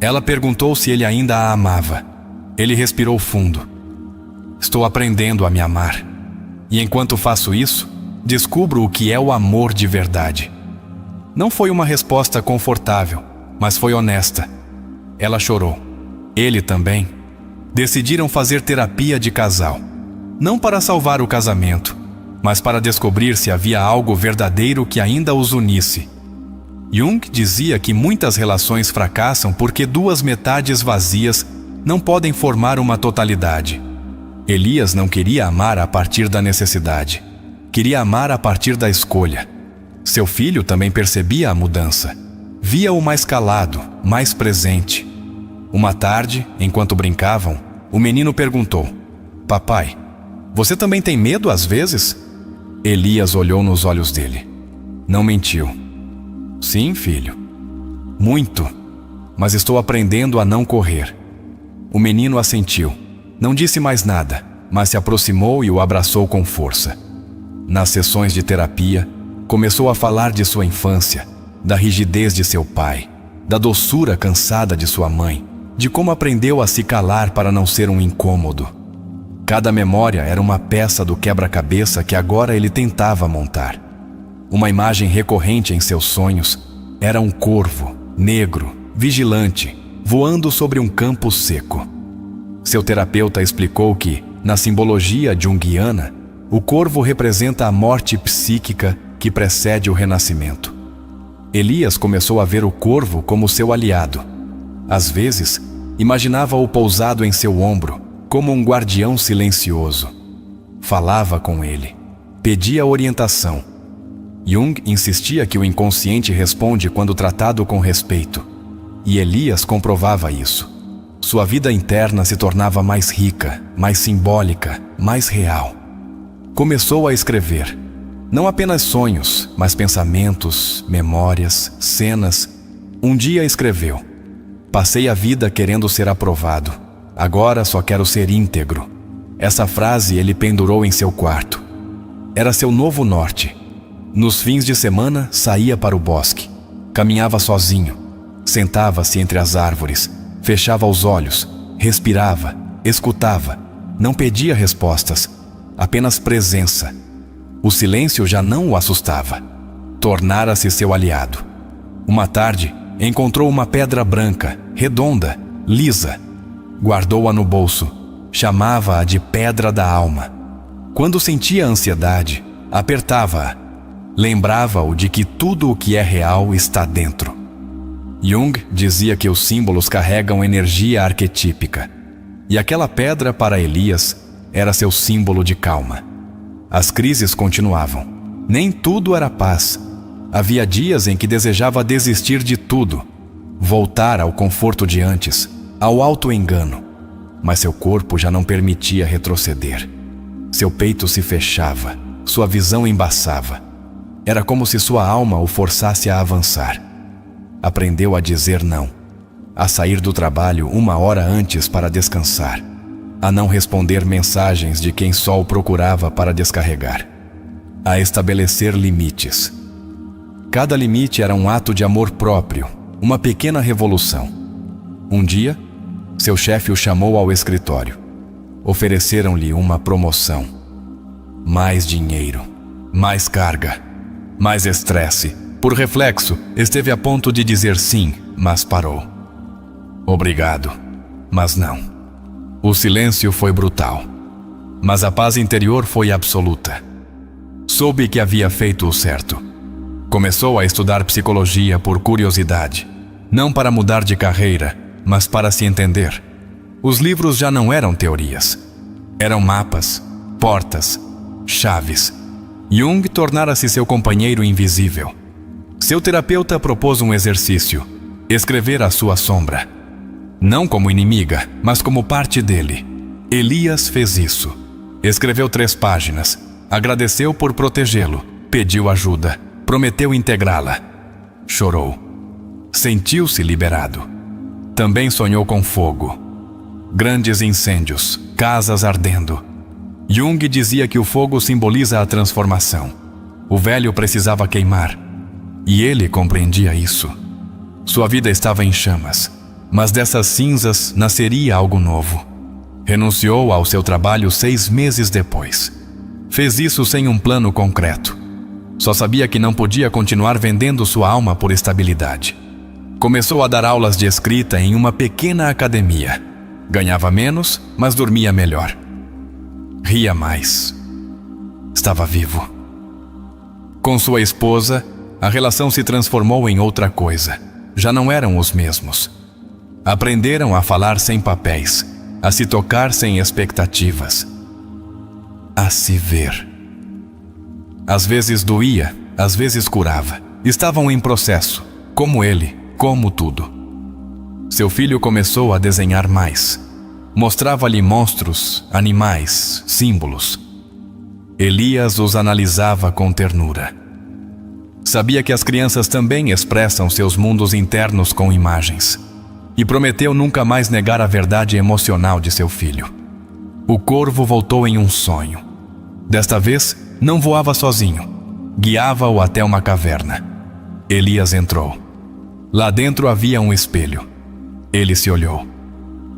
ela perguntou se ele ainda a amava. Ele respirou fundo. Estou aprendendo a me amar. E enquanto faço isso, descubro o que é o amor de verdade. Não foi uma resposta confortável, mas foi honesta. Ela chorou. Ele também. Decidiram fazer terapia de casal. Não para salvar o casamento, mas para descobrir se havia algo verdadeiro que ainda os unisse. Jung dizia que muitas relações fracassam porque duas metades vazias não podem formar uma totalidade. Elias não queria amar a partir da necessidade. Queria amar a partir da escolha. Seu filho também percebia a mudança. Via-o mais calado, mais presente. Uma tarde, enquanto brincavam, o menino perguntou: "Papai, você também tem medo às vezes?" Elias olhou nos olhos dele. Não mentiu. "Sim, filho. Muito. Mas estou aprendendo a não correr." O menino assentiu. Não disse mais nada, mas se aproximou e o abraçou com força. Nas sessões de terapia, começou a falar de sua infância, da rigidez de seu pai, da doçura cansada de sua mãe, de como aprendeu a se calar para não ser um incômodo. Cada memória era uma peça do quebra-cabeça que agora ele tentava montar. Uma imagem recorrente em seus sonhos era um corvo, negro, vigilante, voando sobre um campo seco. Seu terapeuta explicou que, na simbologia junguiana, o corvo representa a morte psíquica que precede o renascimento. Elias começou a ver o corvo como seu aliado. Às vezes, imaginava-o pousado em seu ombro, como um guardião silencioso. Falava com ele, pedia orientação. Jung insistia que o inconsciente responde quando tratado com respeito. E Elias comprovava isso. Sua vida interna se tornava mais rica, mais simbólica, mais real. Começou a escrever. Não apenas sonhos, mas pensamentos, memórias, cenas. Um dia escreveu: "Passei a vida querendo ser aprovado. Agora só quero ser íntegro." Essa frase ele pendurou em seu quarto. Era seu novo norte. Nos fins de semana, saía para o bosque. Caminhava sozinho. Sentava-se entre as árvores. Fechava os olhos. Respirava. Escutava. Não pedia respostas. Apenas presença. O silêncio já não o assustava. Tornara-se seu aliado. Uma tarde, encontrou uma pedra branca, redonda, lisa. Guardou-a no bolso. Chamava-a de pedra da alma. Quando sentia ansiedade, apertava-a. Lembrava-o de que tudo o que é real está dentro. Jung dizia que os símbolos carregam energia arquetípica. E aquela pedra, para Elias, era seu símbolo de calma. As crises continuavam. Nem tudo era paz. Havia dias em que desejava desistir de tudo, voltar ao conforto de antes, ao auto-engano. Mas seu corpo já não permitia retroceder. Seu peito se fechava, sua visão embaçava. Era como se sua alma o forçasse a avançar. Aprendeu a dizer não, a sair do trabalho 1 hora antes para descansar, a não responder mensagens de quem só o procurava para descarregar, a estabelecer limites. Cada limite era um ato de amor próprio, uma pequena revolução. Um dia, seu chefe o chamou ao escritório. Ofereceram-lhe uma promoção. Mais dinheiro, mais carga, mais estresse. Por reflexo, esteve a ponto de dizer sim, mas parou. Obrigado, mas não. O silêncio foi brutal, mas a paz interior foi absoluta. Soube que havia feito o certo. Começou a estudar psicologia por curiosidade, não para mudar de carreira, mas para se entender. Os livros já não eram teorias. Eram mapas, portas, chaves. Jung tornara-se seu companheiro invisível. Seu terapeuta propôs um exercício: escrever a sua sombra. Não como inimiga, mas como parte dele. Elias fez isso. Escreveu 3 páginas. Agradeceu por protegê-lo. Pediu ajuda. Prometeu integrá-la. Chorou. Sentiu-se liberado. Também sonhou com fogo. Grandes incêndios, casas ardendo. Jung dizia que o fogo simboliza a transformação. O velho precisava queimar. E ele compreendia isso. Sua vida estava em chamas, mas dessas cinzas nasceria algo novo. Renunciou ao seu trabalho 6 meses depois. Fez isso sem um plano concreto. Só sabia que não podia continuar vendendo sua alma por estabilidade. Começou a dar aulas de escrita em uma pequena academia. Ganhava menos, mas dormia melhor. Ria mais. Estava vivo. Com sua esposa, a relação se transformou em outra coisa. Já não eram os mesmos. Aprenderam a falar sem papéis, a se tocar sem expectativas, a se ver. Às vezes doía, às vezes curava. Estavam em processo, como ele, como tudo. Seu filho começou a desenhar mais. Mostrava-lhe monstros, animais, símbolos. Elias os analisava com ternura. Sabia que as crianças também expressam seus mundos internos com imagens. E prometeu nunca mais negar a verdade emocional de seu filho. O corvo voltou em um sonho. Desta vez, não voava sozinho. Guiava-o até uma caverna. Elias entrou. Lá dentro havia um espelho. Ele se olhou.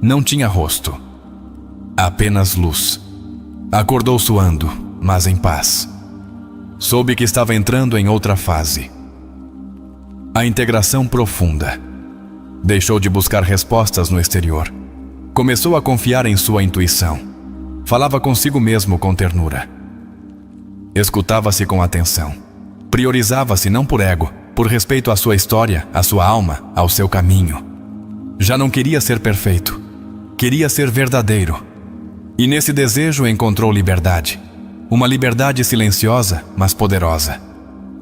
Não tinha rosto. Apenas luz. Acordou suando, mas em paz. Soube que estava entrando em outra fase. A integração profunda. Deixou de buscar respostas no exterior. Começou a confiar em sua intuição. Falava consigo mesmo com ternura. Escutava-se com atenção. Priorizava-se não por ego, por respeito à sua história, à sua alma, ao seu caminho. Já não queria ser perfeito. Queria ser verdadeiro. E nesse desejo encontrou liberdade. Uma liberdade silenciosa, mas poderosa.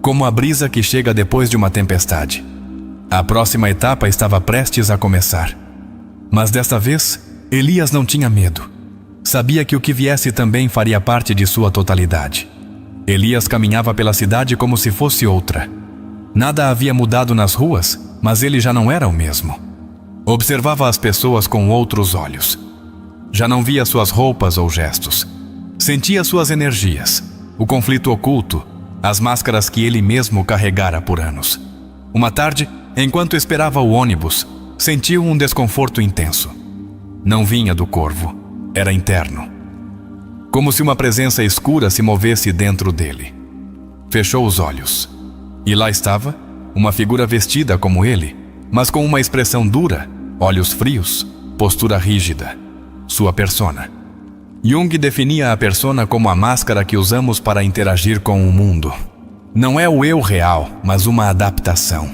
Como a brisa que chega depois de uma tempestade. A próxima etapa estava prestes a começar. Mas desta vez, Elias não tinha medo. Sabia que o que viesse também faria parte de sua totalidade. Elias caminhava pela cidade como se fosse outra. Nada havia mudado nas ruas, mas ele já não era o mesmo. Observava as pessoas com outros olhos. Já não via suas roupas ou gestos. Sentia suas energias, o conflito oculto, as máscaras que ele mesmo carregara por anos. Uma tarde, enquanto esperava o ônibus, sentiu um desconforto intenso. Não vinha do corvo, era interno. Como se uma presença escura se movesse dentro dele. Fechou os olhos. E lá estava, uma figura vestida como ele, mas com uma expressão dura, olhos frios, postura rígida. Sua persona. Jung definia a persona como a máscara que usamos para interagir com o mundo. Não é o eu real, mas uma adaptação.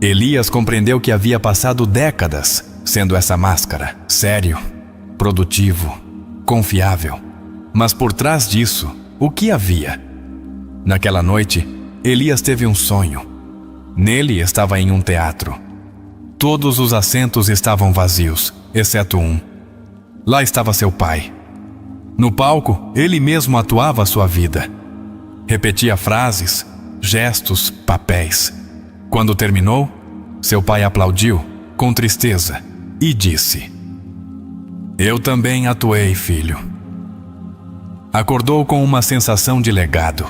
Elias compreendeu que havia passado décadas sendo essa máscara, sério, produtivo, confiável. Mas por trás disso, o que havia? Naquela noite, Elias teve um sonho. Nele estava em um teatro. Todos os assentos estavam vazios, exceto um. Lá estava seu pai. No palco, ele mesmo atuava sua vida. Repetia frases, gestos, papéis. Quando terminou, seu pai aplaudiu, com tristeza, e disse: "Eu também atuei, filho." Acordou com uma sensação de legado.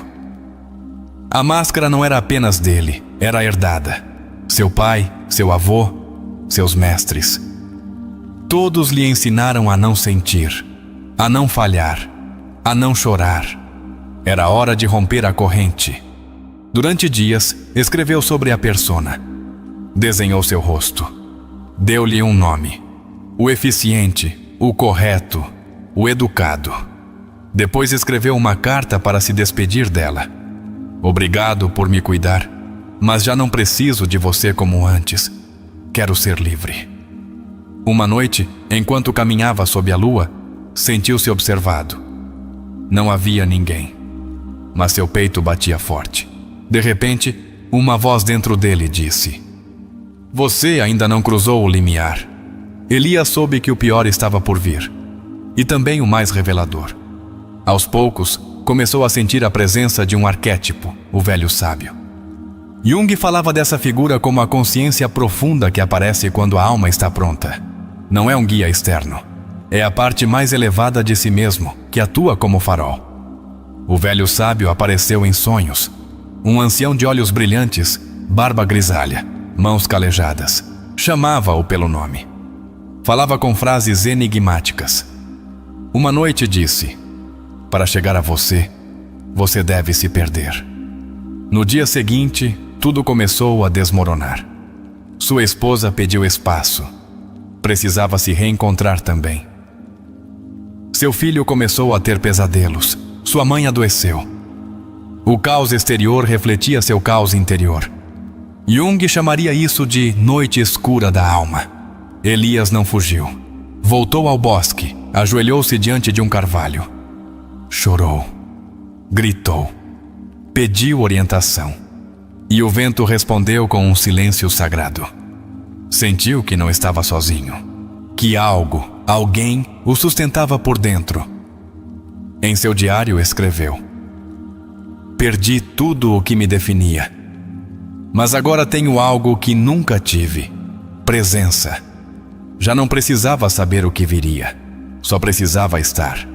A máscara não era apenas dele, era herdada. Seu pai, seu avô, seus mestres. Todos lhe ensinaram a não sentir, a não falhar, a não chorar. Era hora de romper a corrente. Durante dias, escreveu sobre a persona. Desenhou seu rosto. Deu-lhe um nome. O eficiente, o correto, o educado. Depois escreveu uma carta para se despedir dela. "Obrigado por me cuidar, mas já não preciso de você como antes. Quero ser livre." Uma noite, enquanto caminhava sob a lua, sentiu-se observado. Não havia ninguém, mas seu peito batia forte. De repente, uma voz dentro dele disse: "Você ainda não cruzou o limiar." Elias soube que o pior estava por vir, e também o mais revelador. Aos poucos, começou a sentir a presença de um arquétipo, o velho sábio. Jung falava dessa figura como a consciência profunda que aparece quando a alma está pronta. Não é um guia externo. É a parte mais elevada de si mesmo, que atua como farol. O velho sábio apareceu em sonhos. Um ancião de olhos brilhantes, barba grisalha, mãos calejadas. Chamava-o pelo nome. Falava com frases enigmáticas. Uma noite disse: "Para chegar a você, você deve se perder." No dia seguinte, tudo começou a desmoronar. Sua esposa pediu espaço. Precisava se reencontrar também. Seu filho começou a ter pesadelos. Sua mãe adoeceu. O caos exterior refletia seu caos interior. Jung chamaria isso de noite escura da alma. Elias não fugiu. Voltou ao bosque, ajoelhou-se diante de um carvalho. Chorou. Gritou. Pediu orientação. E o vento respondeu com um silêncio sagrado. Sentiu que não estava sozinho, que algo, alguém, o sustentava por dentro. Em seu diário escreveu: perdi tudo o que me definia, mas agora tenho algo que nunca tive: presença. Já não precisava saber o que viria, só precisava estar.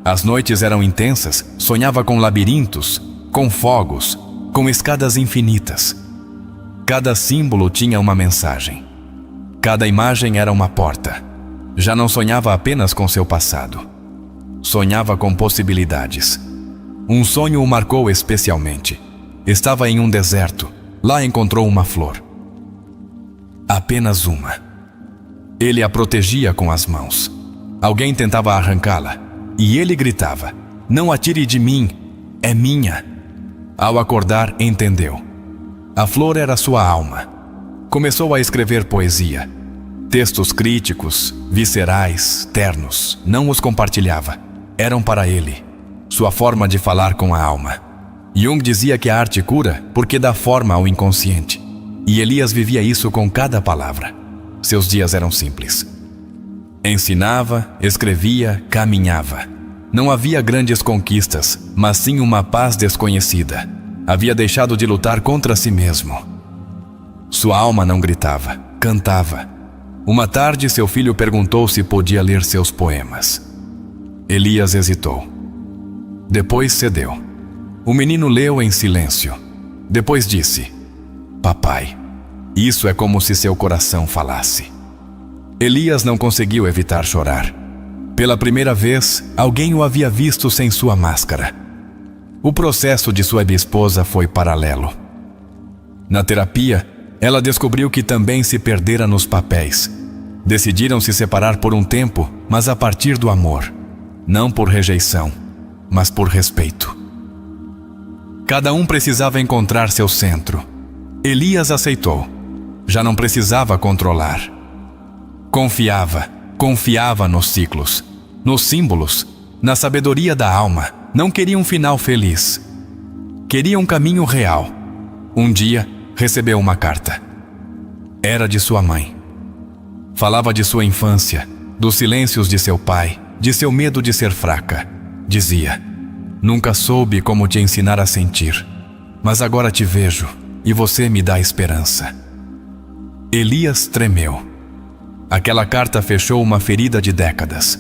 As noites eram intensas, sonhava com labirintos, com fogos, com escadas infinitas. Cada símbolo tinha uma mensagem. Cada imagem era uma porta. Já não sonhava apenas com seu passado. Sonhava com possibilidades. Um sonho o marcou especialmente. Estava em um deserto. Lá encontrou uma flor. Apenas uma. Ele a protegia com as mãos. Alguém tentava arrancá-la. E ele gritava: não atire de mim, é minha. Ao acordar, entendeu. A flor era sua alma. Começou a escrever poesia. Textos críticos, viscerais, ternos. Não os compartilhava. Eram para ele. Sua forma de falar com a alma. Jung dizia que a arte cura porque dá forma ao inconsciente. E Elias vivia isso com cada palavra. Seus dias eram simples. Ensinava, escrevia, caminhava. Não havia grandes conquistas, mas sim uma paz desconhecida. Havia deixado de lutar contra si mesmo. Sua alma não gritava, cantava. Uma tarde, seu filho perguntou se podia ler seus poemas. Elias hesitou. Depois cedeu. O menino leu em silêncio. Depois disse: papai, isso é como se seu coração falasse. Elias não conseguiu evitar chorar. Pela primeira vez, alguém o havia visto sem sua máscara. O processo de sua esposa foi paralelo. Na terapia, ela descobriu que também se perdera nos papéis. Decidiram se separar por um tempo, mas a partir do amor. Não por rejeição, mas por respeito. Cada um precisava encontrar seu centro. Elias aceitou. Já não precisava controlar. Confiava nos ciclos, nos símbolos, na sabedoria da alma. Não queria um final feliz. Queria um caminho real. Um dia, recebeu uma carta. Era de sua mãe. Falava de sua infância, dos silêncios de seu pai, de seu medo de ser fraca. Dizia: nunca soube como te ensinar a sentir, mas agora te vejo e você me dá esperança. Elias tremeu. Aquela carta fechou uma ferida de décadas.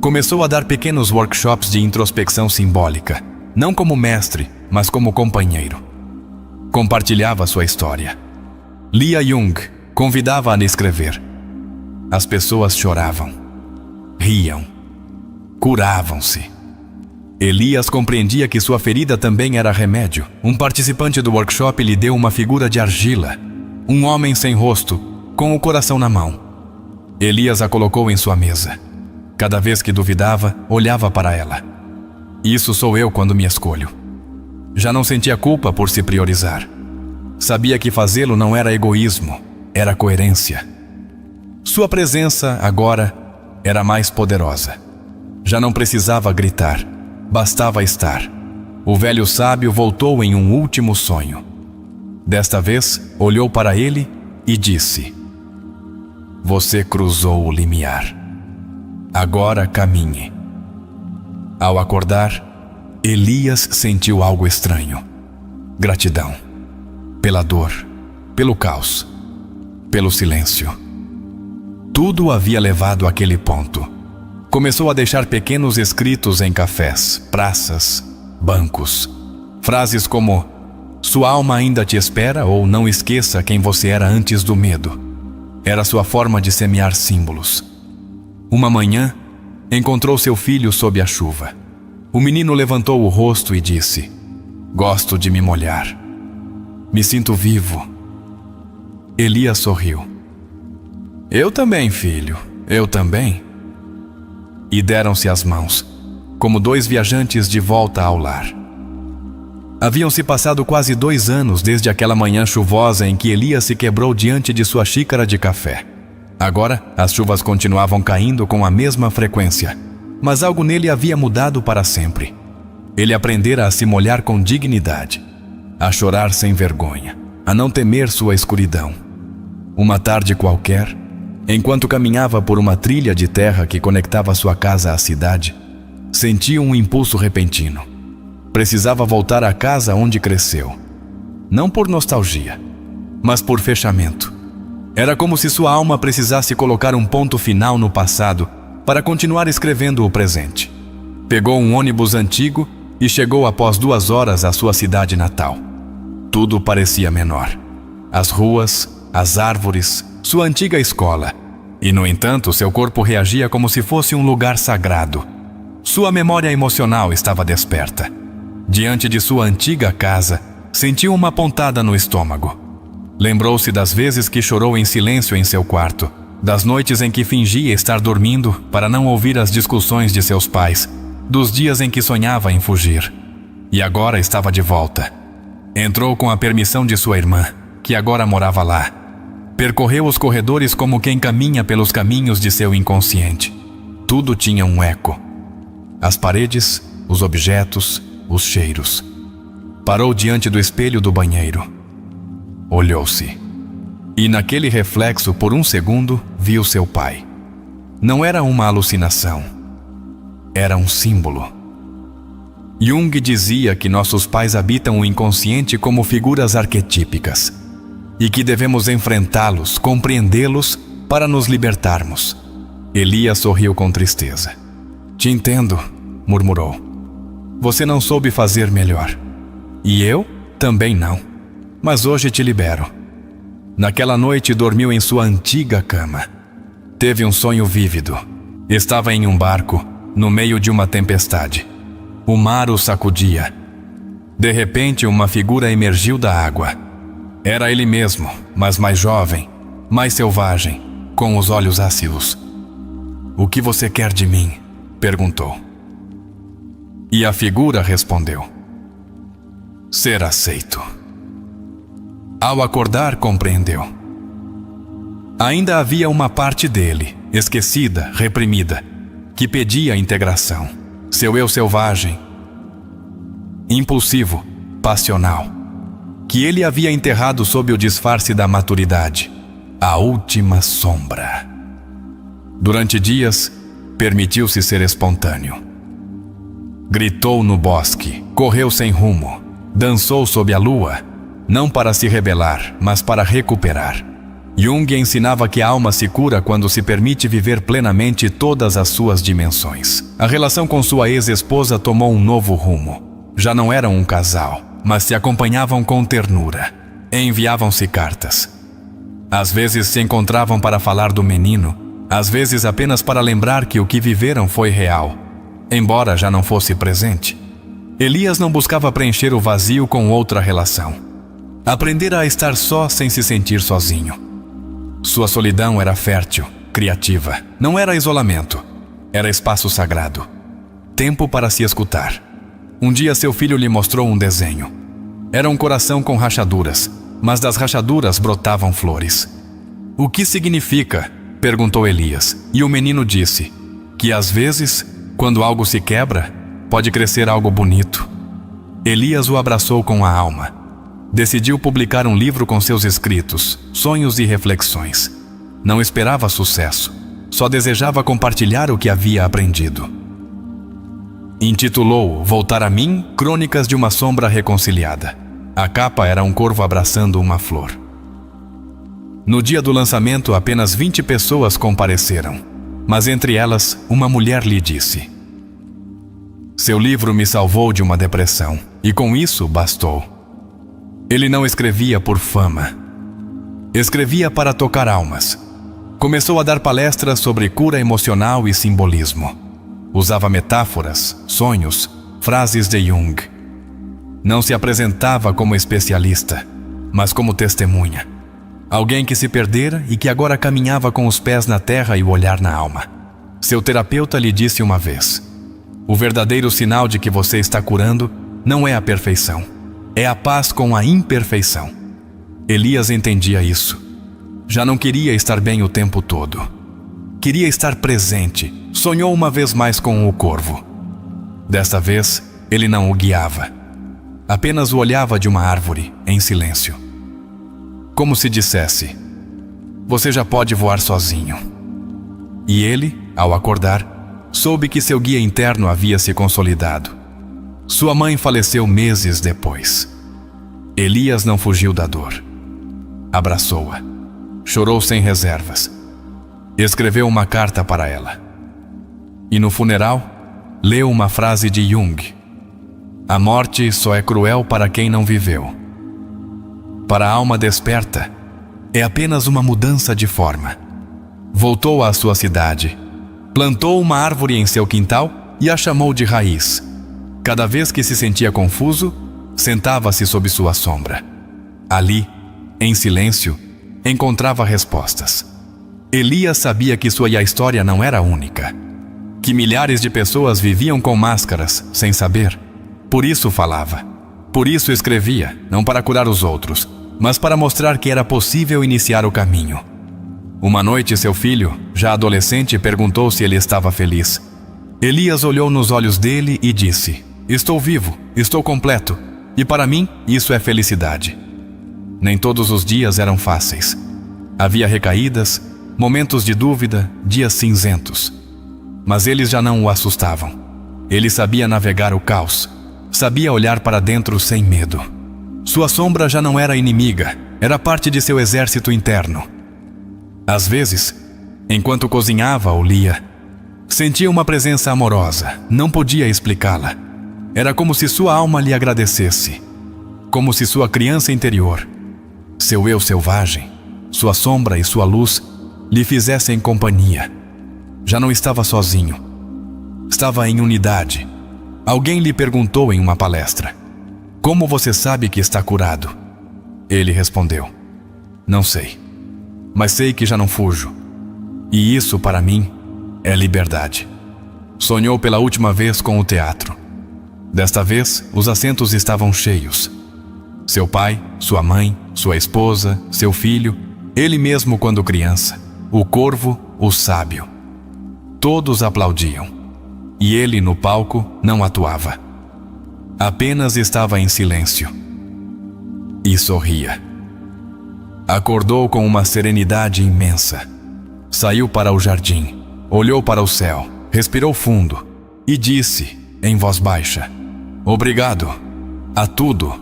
Começou a dar pequenos workshops de introspecção simbólica, não como mestre, mas como companheiro. Compartilhava sua história. Lia Jung, convidava-a a escrever. As pessoas choravam, riam, curavam-se. Elias compreendia que sua ferida também era remédio. Um participante do workshop lhe deu uma figura de argila, um homem sem rosto, com o coração na mão. Elias a colocou em sua mesa. Cada vez que duvidava, olhava para ela. Isso sou eu quando me escolho. Já não sentia culpa por se priorizar. Sabia que fazê-lo não era egoísmo, era coerência. Sua presença, agora, era mais poderosa. Já não precisava gritar, bastava estar. O velho sábio voltou em um último sonho. Desta vez, olhou para ele e disse: você cruzou o limiar. Agora caminhe. Ao acordar, Elias sentiu algo estranho. Gratidão. Pela dor, pelo caos, pelo silêncio. Tudo o havia levado àquele ponto. Começou a deixar pequenos escritos em cafés, praças, bancos. Frases como: sua alma ainda te espera, ou não esqueça quem você era antes do medo. Era sua forma de semear símbolos. Uma manhã, encontrou seu filho sob a chuva. O menino levantou o rosto e disse: gosto de me molhar. Me sinto vivo. Elias sorriu. Eu também, filho, eu também. E deram-se as mãos, como dois viajantes de volta ao lar. Haviam-se passado quase 2 anos desde aquela manhã chuvosa em que Elias se quebrou diante de sua xícara de café. Agora, as chuvas continuavam caindo com a mesma frequência, mas algo nele havia mudado para sempre. Ele aprendera a se molhar com dignidade. a chorar sem vergonha, a não temer sua escuridão. Uma tarde qualquer, enquanto caminhava por uma trilha de terra que conectava sua casa à cidade, sentiu um impulso repentino. Precisava voltar à casa onde cresceu. Não por nostalgia, mas por fechamento. Era como se sua alma precisasse colocar um ponto final no passado para continuar escrevendo o presente. Pegou um ônibus antigo e chegou após 2 horas à sua cidade natal. Tudo parecia menor. As ruas, as árvores, sua antiga escola. E, no entanto, seu corpo reagia como se fosse um lugar sagrado. Sua memória emocional estava desperta. Diante de sua antiga casa, sentiu uma pontada no estômago. Lembrou-se das vezes que chorou em silêncio em seu quarto, das noites em que fingia estar dormindo para não ouvir as discussões de seus pais, dos dias em que sonhava em fugir. E agora estava de volta. Entrou com a permissão de sua irmã, que agora morava lá. Percorreu os corredores como quem caminha pelos caminhos de seu inconsciente. Tudo tinha um eco. As paredes, os objetos, os cheiros. Parou diante do espelho do banheiro. Olhou-se. E naquele reflexo, por um segundo, viu seu pai. Não era uma alucinação. Era um símbolo. Jung dizia que nossos pais habitam o inconsciente como figuras arquetípicas e que devemos enfrentá-los, compreendê-los para nos libertarmos. Elias sorriu com tristeza. Te entendo, murmurou. Você não soube fazer melhor. E eu também não. Mas hoje te libero. Naquela noite dormiu em sua antiga cama. Teve um sonho vívido. Estava em um barco, no meio de uma tempestade. O mar o sacudia. De repente, uma figura emergiu da água. Era ele mesmo, mas mais jovem, mais selvagem, com os olhos ácidos. O que você quer de mim? Perguntou. E a figura respondeu: ser aceito. Ao acordar, compreendeu. Ainda havia uma parte dele, esquecida, reprimida, que pedia integração. Seu eu selvagem, impulsivo, passional, que ele havia enterrado sob o disfarce da maturidade. A última sombra. Durante dias, permitiu-se ser espontâneo. Gritou no bosque, correu sem rumo, dançou sob a lua, não para se rebelar, mas para recuperar. Jung ensinava que a alma se cura quando se permite viver plenamente todas as suas dimensões. A relação com sua ex-esposa tomou um novo rumo. Já não eram um casal, mas se acompanhavam com ternura. Enviavam-se cartas. Às vezes se encontravam para falar do menino, às vezes apenas para lembrar que o que viveram foi real, embora já não fosse presente. Elias não buscava preencher o vazio com outra relação. Aprendera a estar só sem se sentir sozinho. Sua solidão era fértil, criativa. Não era isolamento. Era espaço sagrado. Tempo para se escutar. Um dia seu filho lhe mostrou um desenho. Era um coração com rachaduras, mas das rachaduras brotavam flores. O que significa? Perguntou Elias, e o menino disse que às vezes, quando algo se quebra, pode crescer algo bonito. Elias o abraçou com a alma. Decidiu publicar um livro com seus escritos, sonhos e reflexões. Não esperava sucesso, só desejava compartilhar o que havia aprendido. Intitulou Voltar a Mim, Crônicas de uma Sombra Reconciliada. A capa era um corvo abraçando uma flor. No dia do lançamento, apenas 20 pessoas compareceram, mas entre elas, uma mulher lhe disse: seu livro me salvou de uma depressão, e com isso bastou. Ele não escrevia por fama. Escrevia para tocar almas. Começou a dar palestras sobre cura emocional e simbolismo. Usava metáforas, sonhos, frases de Jung. Não se apresentava como especialista, mas como testemunha. Alguém que se perdera e que agora caminhava com os pés na terra e o olhar na alma. Seu terapeuta lhe disse uma vez: o verdadeiro sinal de que você está curando não é a perfeição. É a paz com a imperfeição. Elias entendia isso. Já não queria estar bem o tempo todo. Queria estar presente. Sonhou uma vez mais com o corvo. Desta vez, ele não o guiava. Apenas o olhava de uma árvore, em silêncio. Como se dissesse: você já pode voar sozinho. E ele, ao acordar, soube que seu guia interno havia se consolidado. Sua mãe faleceu meses depois. Elias não fugiu da dor. Abraçou-a. Chorou sem reservas. Escreveu uma carta para ela. E no funeral, leu uma frase de Jung: a morte só é cruel para quem não viveu. Para a alma desperta, é apenas uma mudança de forma. Voltou à sua cidade, plantou uma árvore em seu quintal e a chamou de raiz. Cada vez que se sentia confuso, sentava-se sob sua sombra. Ali, em silêncio, encontrava respostas. Elias sabia que sua história não era única, que milhares de pessoas viviam com máscaras, sem saber. Por isso falava, por isso escrevia, não para curar os outros, mas para mostrar que era possível iniciar o caminho. Uma noite, seu filho, já adolescente, perguntou se ele estava feliz. Elias olhou nos olhos dele e disse: estou vivo, estou completo, e para mim isso é felicidade. Nem todos os dias eram fáceis. Havia recaídas, momentos de dúvida, dias cinzentos. Mas eles já não o assustavam. Ele sabia navegar o caos, sabia olhar para dentro sem medo. Sua sombra já não era inimiga, era parte de seu exército interno. Às vezes, enquanto cozinhava ou lia, sentia uma presença amorosa, não podia explicá-la. Era como se sua alma lhe agradecesse, como se sua criança interior, seu eu selvagem, sua sombra e sua luz lhe fizessem companhia. Já não estava sozinho, estava em unidade. Alguém lhe perguntou em uma palestra: como você sabe que está curado? Ele respondeu: não sei, mas sei que já não fujo. E isso, para mim, é liberdade. Sonhou pela última vez com o teatro. Desta vez, os assentos estavam cheios. Seu pai, sua mãe, sua esposa, seu filho, ele mesmo quando criança, o corvo, o sábio. Todos aplaudiam. E ele, no palco, não atuava. Apenas estava em silêncio. E sorria. Acordou com uma serenidade imensa. Saiu para o jardim, olhou para o céu, respirou fundo e disse, em voz baixa: obrigado. A tudo.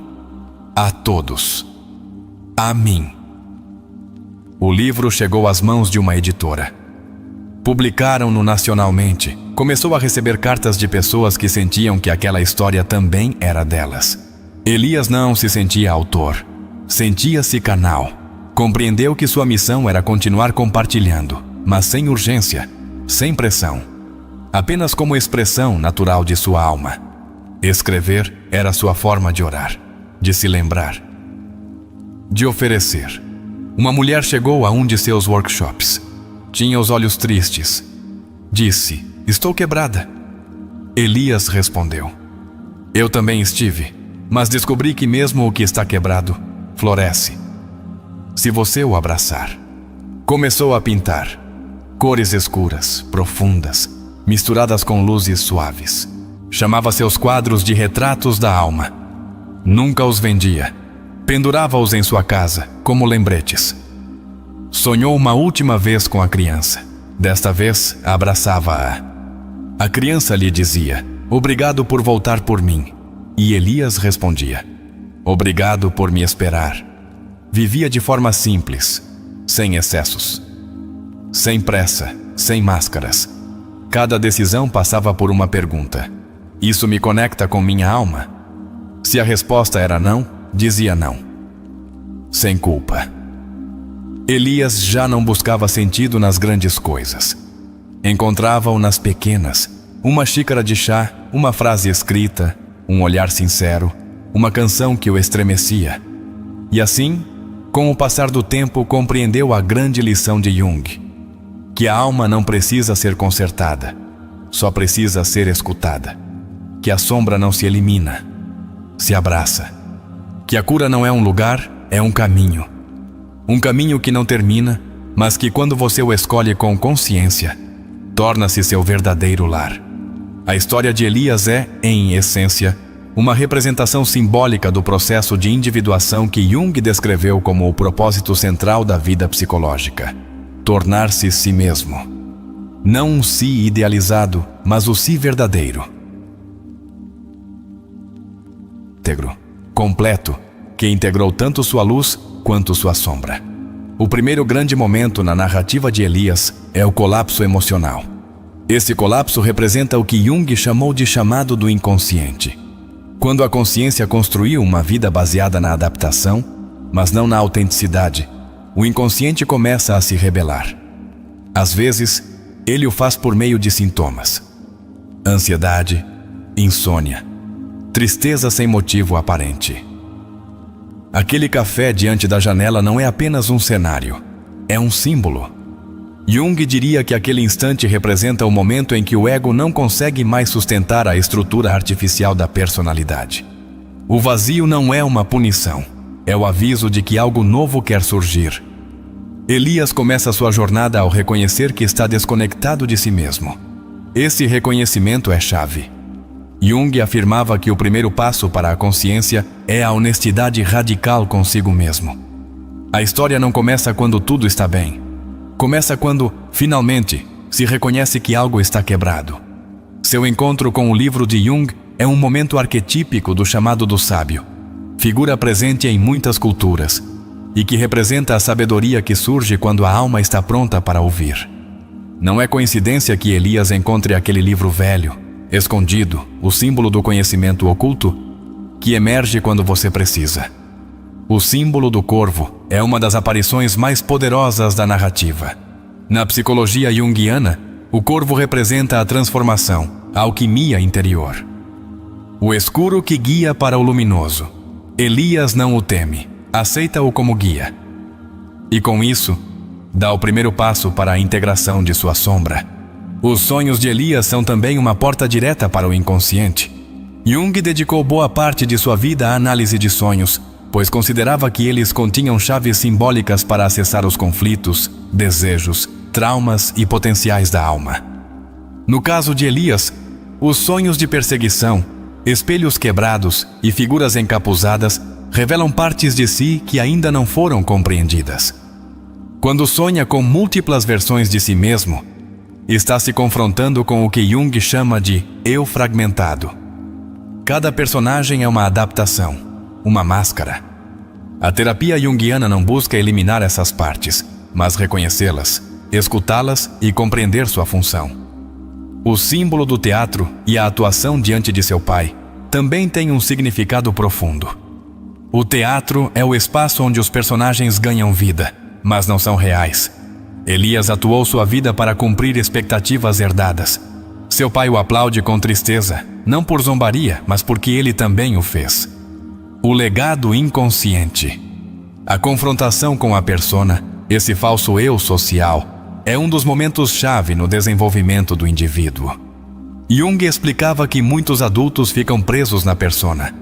A todos. A mim. O livro chegou às mãos de uma editora. Publicaram-no nacionalmente. Começou a receber cartas de pessoas que sentiam que aquela história também era delas. Elias não se sentia autor. Sentia-se canal. Compreendeu que sua missão era continuar compartilhando, mas sem urgência, sem pressão. Apenas como expressão natural de sua alma. Escrever era sua forma de orar, de se lembrar, de oferecer. Uma mulher chegou a um de seus workshops. Tinha os olhos tristes. Disse: estou quebrada. Elias respondeu: eu também estive, mas descobri que mesmo o que está quebrado, floresce, se você o abraçar. Começou a pintar. Cores escuras, profundas, misturadas com luzes suaves. Chamava seus quadros de retratos da alma. Nunca os vendia. Pendurava-os em sua casa, como lembretes. Sonhou uma última vez com a criança. Desta vez, abraçava-a. A criança lhe dizia: obrigado por voltar por mim. E Elias respondia: obrigado por me esperar. Vivia de forma simples, sem excessos, sem pressa, sem máscaras. Cada decisão passava por uma pergunta: isso me conecta com minha alma? Se a resposta era não, dizia não, sem culpa. Elias já não buscava sentido nas grandes coisas. Encontrava-o nas pequenas: uma xícara de chá, uma frase escrita, um olhar sincero, uma canção que o estremecia. E assim, com o passar do tempo, compreendeu a grande lição de Jung: que a alma não precisa ser consertada, só precisa ser escutada. Que a sombra não se elimina, se abraça. Que a cura não é um lugar, é um caminho. Um caminho que não termina, mas que quando você o escolhe com consciência, torna-se seu verdadeiro lar. A história de Elias é, em essência, uma representação simbólica do processo de individuação que Jung descreveu como o propósito central da vida psicológica: tornar-se si mesmo. Não um si idealizado, mas o si verdadeiro. Íntegro, completo, que integrou tanto sua luz quanto sua sombra. O primeiro grande momento na narrativa de Elias é o colapso emocional. Esse colapso representa o que Jung chamou de chamado do inconsciente. Quando a consciência construiu uma vida baseada na adaptação, mas não na autenticidade, o inconsciente começa a se rebelar. Às vezes, ele o faz por meio de sintomas: ansiedade, insônia, tristeza sem motivo aparente. Aquele café diante da janela não é apenas um cenário, é um símbolo. Jung diria que aquele instante representa o momento em que o ego não consegue mais sustentar a estrutura artificial da personalidade. O vazio não é uma punição, é o aviso de que algo novo quer surgir. Elias começa sua jornada ao reconhecer que está desconectado de si mesmo. Esse reconhecimento é chave. Jung afirmava que o primeiro passo para a consciência é a honestidade radical consigo mesmo. A história não começa quando tudo está bem. Começa quando, finalmente, se reconhece que algo está quebrado. Seu encontro com o livro de Jung é um momento arquetípico do chamado do sábio, figura presente em muitas culturas, e que representa a sabedoria que surge quando a alma está pronta para ouvir. Não é coincidência que Elias encontre aquele livro velho, escondido, o símbolo do conhecimento oculto, que emerge quando você precisa. O símbolo do corvo é uma das aparições mais poderosas da narrativa. Na psicologia junguiana, o corvo representa a transformação, a alquimia interior. O escuro que guia para o luminoso. Elias não o teme, aceita-o como guia. E com isso, dá o primeiro passo para a integração de sua sombra. Os sonhos de Elias são também uma porta direta para o inconsciente. Jung dedicou boa parte de sua vida à análise de sonhos, pois considerava que eles continham chaves simbólicas para acessar os conflitos, desejos, traumas e potenciais da alma. No caso de Elias, os sonhos de perseguição, espelhos quebrados e figuras encapuzadas revelam partes de si que ainda não foram compreendidas. Quando sonha com múltiplas versões de si mesmo, está se confrontando com o que Jung chama de eu fragmentado. Cada personagem é uma adaptação, uma máscara. A terapia junguiana não busca eliminar essas partes, mas reconhecê-las, escutá-las e compreender sua função. O símbolo do teatro e a atuação diante de seu pai também têm um significado profundo. O teatro é o espaço onde os personagens ganham vida, mas não são reais. Elias atuou sua vida para cumprir expectativas herdadas. Seu pai o aplaude com tristeza, não por zombaria, mas porque ele também o fez. O legado inconsciente. A confrontação com a persona, esse falso eu social, é um dos momentos-chave no desenvolvimento do indivíduo. Jung explicava que muitos adultos ficam presos na persona.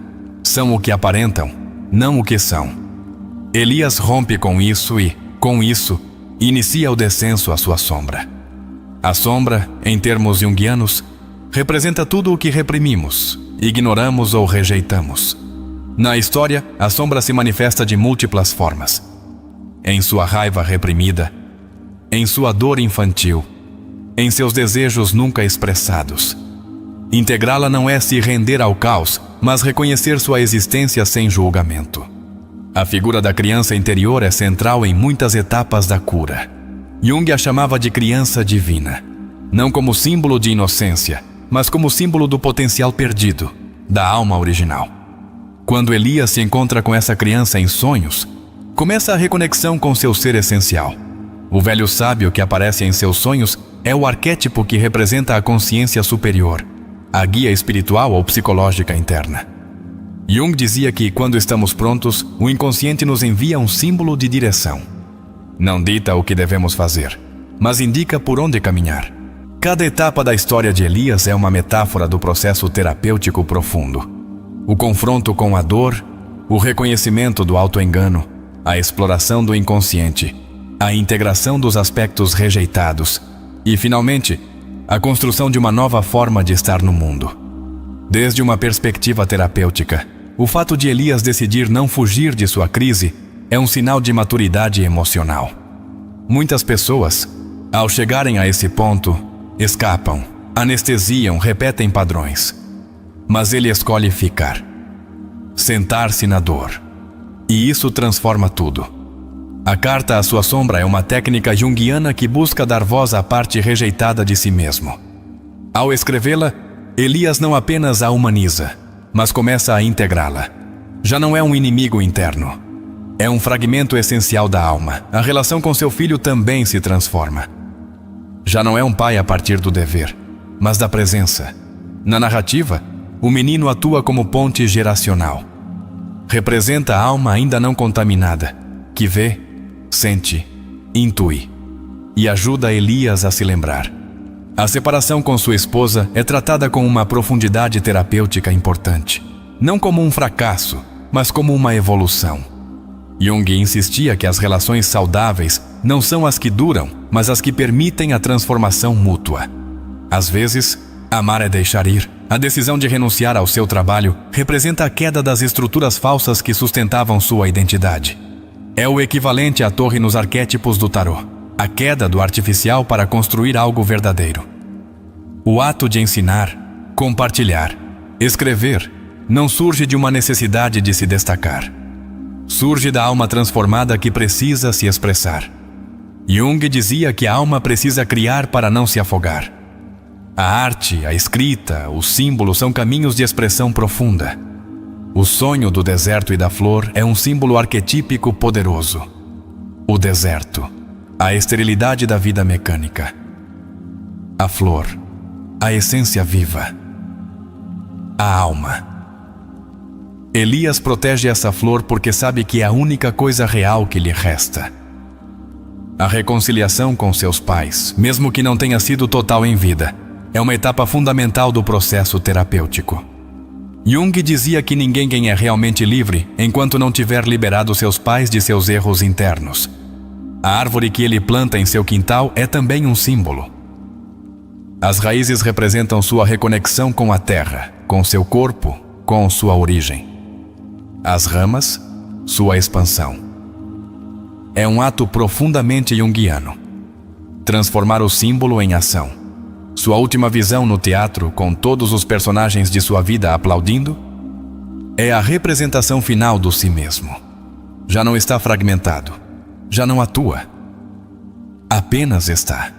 São o que aparentam, não o que são. Elias rompe com isso e, com isso, inicia o descenso à sua sombra. A sombra, em termos junguianos, representa tudo o que reprimimos, ignoramos ou rejeitamos. Na história, a sombra se manifesta de múltiplas formas. Em sua raiva reprimida, em sua dor infantil, em seus desejos nunca expressados. Integrá-la não é se render ao caos, mas reconhecer sua existência sem julgamento. A figura da criança interior é central em muitas etapas da cura. Jung a chamava de criança divina, não como símbolo de inocência, mas como símbolo do potencial perdido, da alma original. Quando Elias se encontra com essa criança em sonhos, começa a reconexão com seu ser essencial. O velho sábio que aparece em seus sonhos é o arquétipo que representa a consciência superior, a guia espiritual ou psicológica interna. Jung dizia que, quando estamos prontos, o inconsciente nos envia um símbolo de direção. Não dita o que devemos fazer, mas indica por onde caminhar. Cada etapa da história de Elias é uma metáfora do processo terapêutico profundo. O confronto com a dor, o reconhecimento do autoengano, a exploração do inconsciente, a integração dos aspectos rejeitados e, finalmente, a construção de uma nova forma de estar no mundo. Desde uma perspectiva terapêutica, o fato de Elias decidir não fugir de sua crise é um sinal de maturidade emocional. Muitas pessoas, ao chegarem a esse ponto, escapam, anestesiam, repetem padrões. Mas ele escolhe ficar, sentar-se na dor. E isso transforma tudo. A carta à sua sombra é uma técnica junguiana que busca dar voz à parte rejeitada de si mesmo. Ao escrevê-la, Elias não apenas a humaniza, mas começa a integrá-la. Já não é um inimigo interno. É um fragmento essencial da alma. A relação com seu filho também se transforma. Já não é um pai a partir do dever, mas da presença. Na narrativa, o menino atua como ponte geracional. Representa a alma ainda não contaminada, que vê, sente, intui, e ajuda Elias a se lembrar. A separação com sua esposa é tratada com uma profundidade terapêutica importante. Não como um fracasso, mas como uma evolução. Jung insistia que as relações saudáveis não são as que duram, mas as que permitem a transformação mútua. Às vezes, amar é deixar ir. A decisão de renunciar ao seu trabalho representa a queda das estruturas falsas que sustentavam sua identidade. É o equivalente à torre nos arquétipos do tarô, a queda do artificial para construir algo verdadeiro. O ato de ensinar, compartilhar, escrever, não surge de uma necessidade de se destacar. Surge da alma transformada que precisa se expressar. Jung dizia que a alma precisa criar para não se afogar. A arte, a escrita, os símbolos são caminhos de expressão profunda. O sonho do deserto e da flor é um símbolo arquetípico poderoso. O deserto, a esterilidade da vida mecânica. A flor, a essência viva. A alma. Elias protege essa flor porque sabe que é a única coisa real que lhe resta. A reconciliação com seus pais, mesmo que não tenha sido total em vida, é uma etapa fundamental do processo terapêutico. Jung dizia que ninguém é realmente livre enquanto não tiver liberado seus pais de seus erros internos. A árvore que ele planta em seu quintal é também um símbolo. As raízes representam sua reconexão com a terra, com seu corpo, com sua origem. As ramas, sua expansão. É um ato profundamente junguiano. Transformar o símbolo em ação. Sua última visão no teatro, com todos os personagens de sua vida aplaudindo, é a representação final do si mesmo. Já não está fragmentado. Já não atua. Apenas está.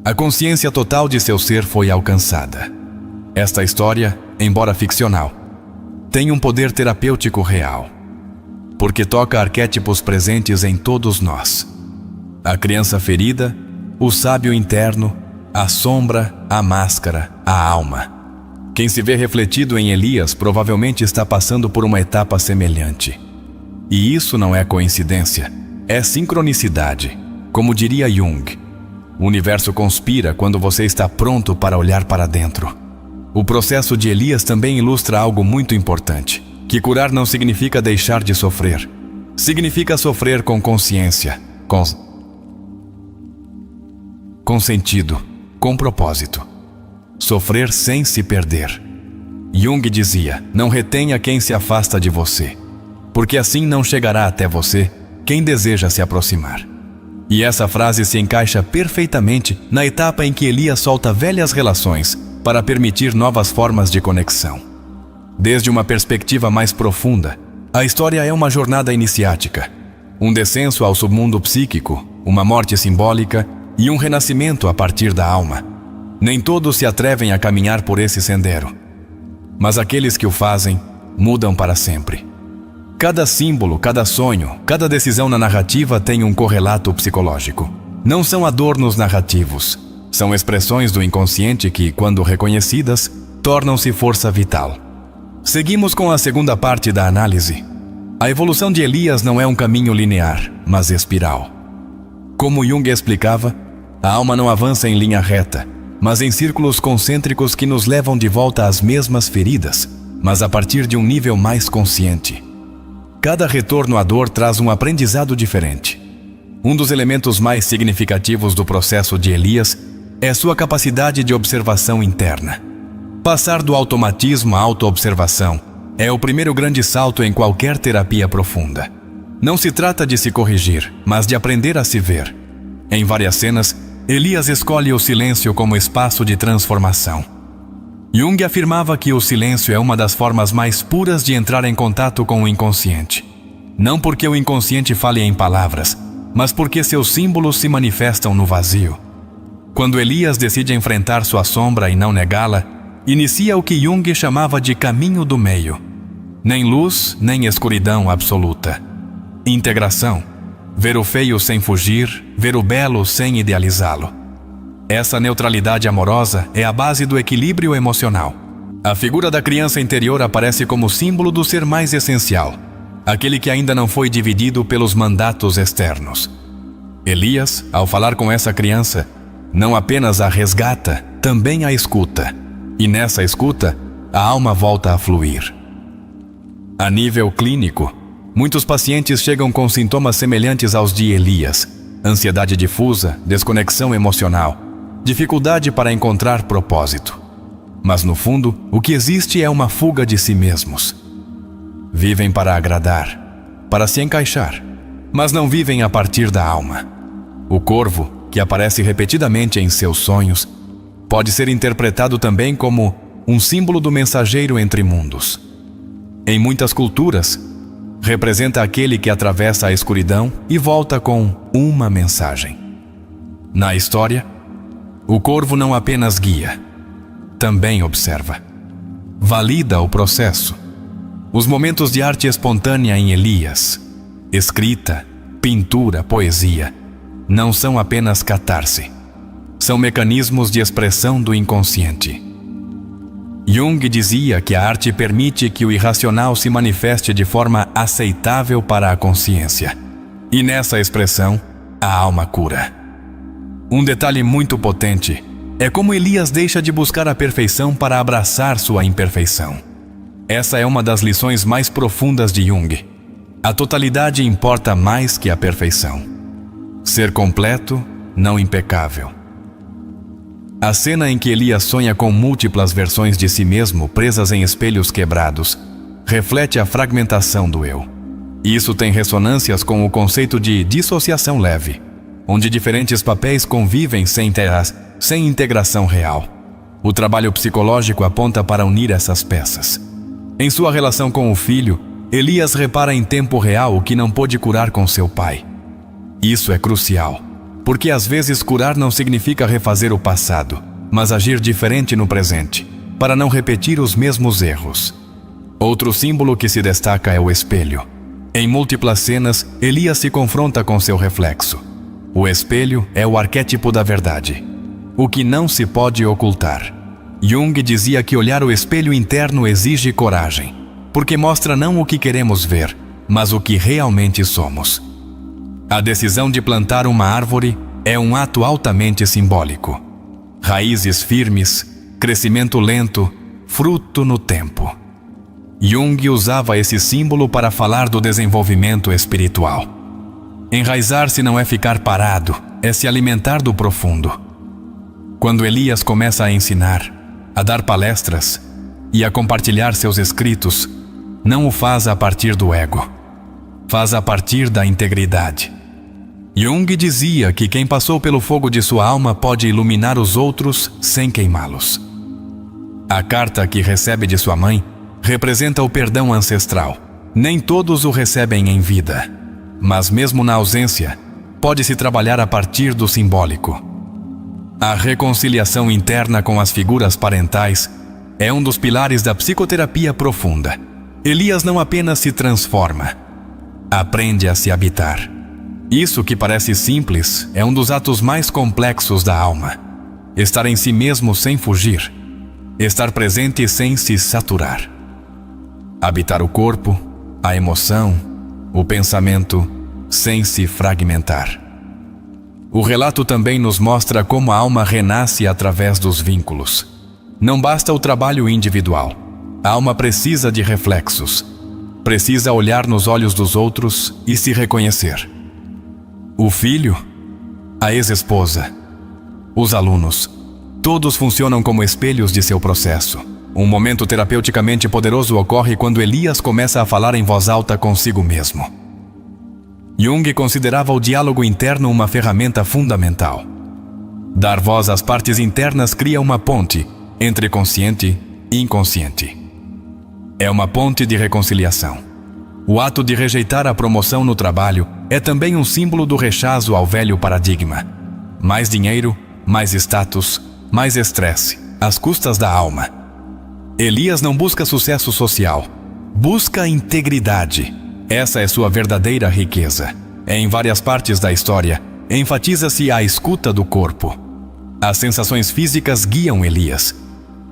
A consciência total de seu ser foi alcançada. Esta história, embora ficcional, tem um poder terapêutico real, porque toca arquétipos presentes em todos nós. A criança ferida, o sábio interno, a sombra, a máscara, a alma. Quem se vê refletido em Elias provavelmente está passando por uma etapa semelhante. E isso não é coincidência, é sincronicidade. Como diria Jung, o universo conspira quando você está pronto para olhar para dentro. O processo de Elias também ilustra algo muito importante, que curar não significa deixar de sofrer. Significa sofrer com consciência, com sentido, com propósito. Sofrer sem se perder. Jung dizia, não retenha quem se afasta de você, porque assim não chegará até você quem deseja se aproximar. E essa frase se encaixa perfeitamente na etapa em que Elias solta velhas relações para permitir novas formas de conexão. Desde uma perspectiva mais profunda, a história é uma jornada iniciática, um descenso ao submundo psíquico, uma morte simbólica e um renascimento a partir da alma. Nem todos se atrevem a caminhar por esse sendero, mas aqueles que o fazem mudam para sempre. Cada símbolo, cada sonho, cada decisão na narrativa tem um correlato psicológico. Não são adornos narrativos, são expressões do inconsciente que, quando reconhecidas, tornam-se força vital. Seguimos com a segunda parte da análise. A evolução de Elias não é um caminho linear, mas espiral. Como Jung explicava, a alma não avança em linha reta, mas em círculos concêntricos que nos levam de volta às mesmas feridas, mas a partir de um nível mais consciente. Cada retorno à dor traz um aprendizado diferente. Um dos elementos mais significativos do processo de Elias é sua capacidade de observação interna. Passar do automatismo à autoobservação é o primeiro grande salto em qualquer terapia profunda. Não se trata de se corrigir, mas de aprender a se ver. Em várias cenas, Elias escolhe o silêncio como espaço de transformação. Jung afirmava que o silêncio é uma das formas mais puras de entrar em contato com o inconsciente. Não porque o inconsciente fale em palavras, mas porque seus símbolos se manifestam no vazio. Quando Elias decide enfrentar sua sombra e não negá-la, inicia o que Jung chamava de caminho do meio. Nem luz, nem escuridão absoluta. Integração. Ver o feio sem fugir, ver o belo sem idealizá-lo. Essa neutralidade amorosa é a base do equilíbrio emocional. A figura da criança interior aparece como símbolo do ser mais essencial, aquele que ainda não foi dividido pelos mandatos externos. Elias, ao falar com essa criança, não apenas a resgata, também a escuta. E nessa escuta, a alma volta a fluir. A nível clínico, muitos pacientes chegam com sintomas semelhantes aos de Elias: ansiedade difusa, desconexão emocional, dificuldade para encontrar propósito. Mas no fundo, o que existe é uma fuga de si mesmos. Vivem para agradar, para se encaixar, mas não vivem a partir da alma. O corvo, que aparece repetidamente em seus sonhos, pode ser interpretado também como um símbolo do mensageiro entre mundos. Em muitas culturas, representa aquele que atravessa a escuridão e volta com uma mensagem. Na história, o corvo não apenas guia, também observa. Valida o processo. Os momentos de arte espontânea em Elias, escrita, pintura, poesia, não são apenas catarse. São mecanismos de expressão do inconsciente. Jung dizia que a arte permite que o irracional se manifeste de forma aceitável para a consciência. E nessa expressão, a alma cura. Um detalhe muito potente é como Elias deixa de buscar a perfeição para abraçar sua imperfeição. Essa é uma das lições mais profundas de Jung. A totalidade importa mais que a perfeição. Ser completo, não impecável. A cena em que Elias sonha com múltiplas versões de si mesmo presas em espelhos quebrados reflete a fragmentação do eu. Isso tem ressonâncias com o conceito de dissociação leve, onde diferentes papéis convivem sem integração real. O trabalho psicológico aponta para unir essas peças. Em sua relação com o filho, Elias repara em tempo real o que não pôde curar com seu pai. Isso é crucial, porque às vezes curar não significa refazer o passado, mas agir diferente no presente, para não repetir os mesmos erros. Outro símbolo que se destaca é o espelho. Em múltiplas cenas, Elias se confronta com seu reflexo. O espelho é o arquétipo da verdade, o que não se pode ocultar. Jung dizia que olhar o espelho interno exige coragem, porque mostra não o que queremos ver, mas o que realmente somos. A decisão de plantar uma árvore é um ato altamente simbólico. Raízes firmes, crescimento lento, fruto no tempo. Jung usava esse símbolo para falar do desenvolvimento espiritual. Enraizar-se não é ficar parado, é se alimentar do profundo. Quando Elias começa a ensinar, a dar palestras e a compartilhar seus escritos, não o faz a partir do ego, faz a partir da integridade. Jung dizia que quem passou pelo fogo de sua alma pode iluminar os outros sem queimá-los. A carta que recebe de sua mãe representa o perdão ancestral. Nem todos o recebem em vida, mas mesmo na ausência, pode-se trabalhar a partir do simbólico. A reconciliação interna com as figuras parentais é um dos pilares da psicoterapia profunda. Elias não apenas se transforma, aprende a se habitar. Isso que parece simples é um dos atos mais complexos da alma. Estar em si mesmo sem fugir. Estar presente sem se saturar. Habitar o corpo, a emoção, o pensamento, sem se fragmentar. O relato também nos mostra como a alma renasce através dos vínculos. Não basta o trabalho individual. A alma precisa de reflexos. Precisa olhar nos olhos dos outros e se reconhecer. O filho, a ex-esposa, os alunos, todos funcionam como espelhos de seu processo. Um momento terapeuticamente poderoso ocorre quando Elias começa a falar em voz alta consigo mesmo. Jung considerava o diálogo interno uma ferramenta fundamental. Dar voz às partes internas cria uma ponte entre consciente e inconsciente. É uma ponte de reconciliação. O ato de rejeitar a promoção no trabalho é também um símbolo do rechaço ao velho paradigma. Mais dinheiro, mais status, mais estresse, às custas da alma. Elias não busca sucesso social, busca integridade. Essa é sua verdadeira riqueza. Em várias partes da história, enfatiza-se a escuta do corpo. As sensações físicas guiam Elias,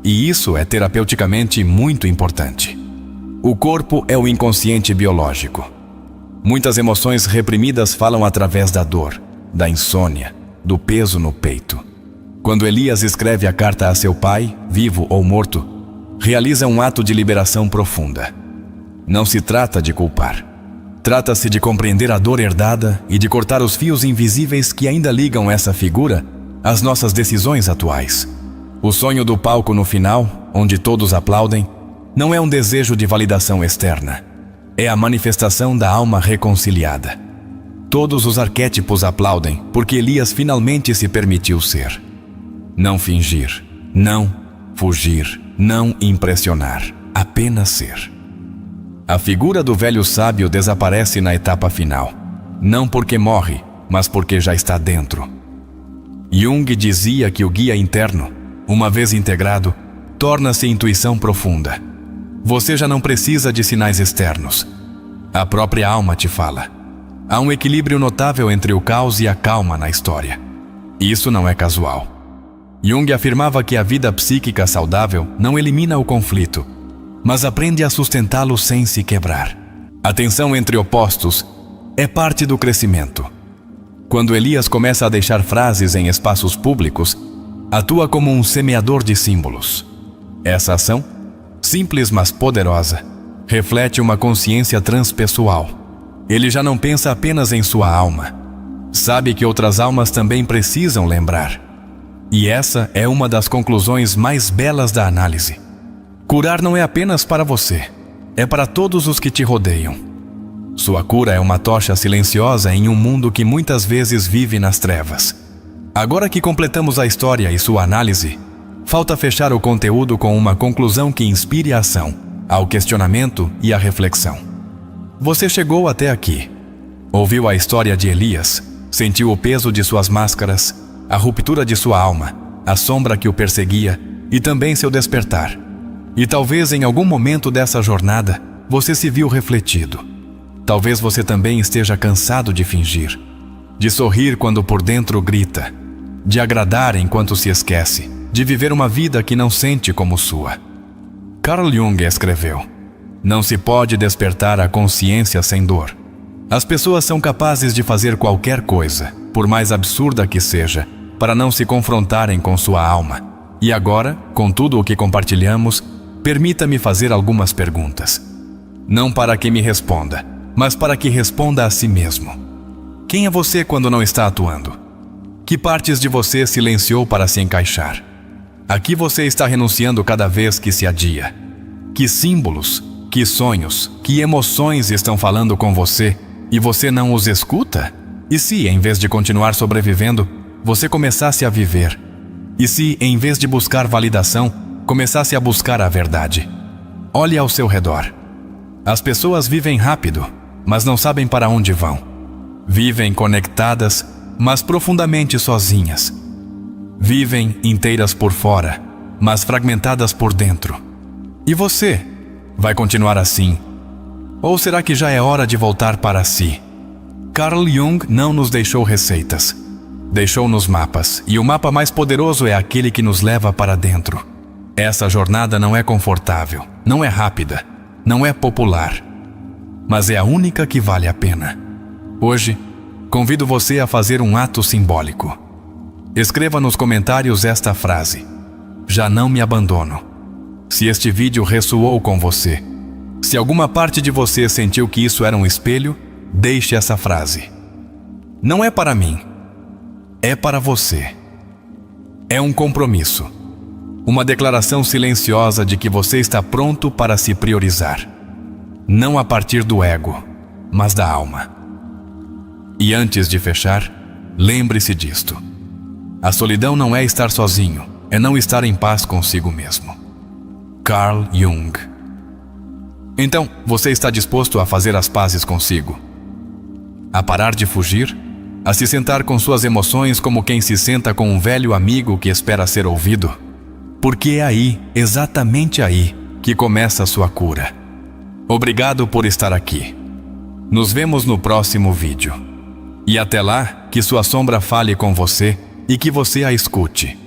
e isso é terapeuticamente muito importante. O corpo é o inconsciente biológico. Muitas emoções reprimidas falam através da dor, da insônia, do peso no peito. Quando Elias escreve a carta a seu pai, vivo ou morto, realiza um ato de liberação profunda. Não se trata de culpar. Trata-se de compreender a dor herdada e de cortar os fios invisíveis que ainda ligam essa figura às nossas decisões atuais. O sonho do palco no final, onde todos aplaudem, não é um desejo de validação externa. É a manifestação da alma reconciliada. Todos os arquétipos aplaudem porque Elias finalmente se permitiu ser. Não fingir, não fugir, não impressionar, apenas ser. A figura do velho sábio desaparece na etapa final, não porque morre, mas porque já está dentro. Jung dizia que o guia interno, uma vez integrado, torna-se intuição profunda. Você já não precisa de sinais externos. A própria alma te fala. Há um equilíbrio notável entre o caos e a calma na história. Isso não é casual. Jung afirmava que a vida psíquica saudável não elimina o conflito, mas aprende a sustentá-lo sem se quebrar. A tensão entre opostos é parte do crescimento. Quando Elias começa a deixar frases em espaços públicos, atua como um semeador de símbolos. Essa ação, simples mas poderosa, reflete uma consciência transpessoal. Ele já não pensa apenas em sua alma. Sabe que outras almas também precisam lembrar. E essa é uma das conclusões mais belas da análise. Curar não é apenas para você, é para todos os que te rodeiam. Sua cura é uma tocha silenciosa em um mundo que muitas vezes vive nas trevas. Agora que completamos a história e sua análise, falta fechar o conteúdo com uma conclusão que inspire a ação, ao questionamento e à reflexão. Você chegou até aqui. Ouviu a história de Elias, sentiu o peso de suas máscaras, a ruptura de sua alma, a sombra que o perseguia e também seu despertar. E talvez em algum momento dessa jornada você se viu refletido. Talvez você também esteja cansado de fingir, de sorrir quando por dentro grita, de agradar enquanto se esquece, de viver uma vida que não sente como sua. Carl Jung escreveu: não se pode despertar a consciência sem dor. As pessoas são capazes de fazer qualquer coisa, por mais absurda que seja, para não se confrontarem com sua alma. E agora, com tudo o que compartilhamos, permita-me fazer algumas perguntas. Não para que me responda, mas para que responda a si mesmo. Quem é você quando não está atuando? Que partes de você silenciou para se encaixar? A que você está renunciando cada vez que se adia? Que símbolos, que sonhos, que emoções estão falando com você e você não os escuta? E se, em vez de continuar sobrevivendo, você começasse a viver? E se, em vez de buscar validação, começasse a buscar a verdade? Olhe ao seu redor. As pessoas vivem rápido, mas não sabem para onde vão. Vivem conectadas, mas profundamente sozinhas. Vivem inteiras por fora, mas fragmentadas por dentro. E você? Vai continuar assim? Ou será que já é hora de voltar para si? Carl Jung não nos deixou receitas. Deixou-nos mapas, e o mapa mais poderoso é aquele que nos leva para dentro. Essa jornada não é confortável, não é rápida, não é popular, mas é a única que vale a pena. Hoje, convido você a fazer um ato simbólico. Escreva nos comentários esta frase: já não me abandono. Se este vídeo ressoou com você, se alguma parte de você sentiu que isso era um espelho, deixe essa frase. Não é para mim, é para você. É um compromisso. Uma declaração silenciosa de que você está pronto para se priorizar. Não a partir do ego, mas da alma. E antes de fechar, lembre-se disto. A solidão não é estar sozinho, é não estar em paz consigo mesmo. Carl Jung. Então, você está disposto a fazer as pazes consigo? A parar de fugir? A se sentar com suas emoções como quem se senta com um velho amigo que espera ser ouvido? Porque é aí, exatamente aí, que começa a sua cura. Obrigado por estar aqui. Nos vemos no próximo vídeo. E até lá, que sua sombra fale com você e que você a escute.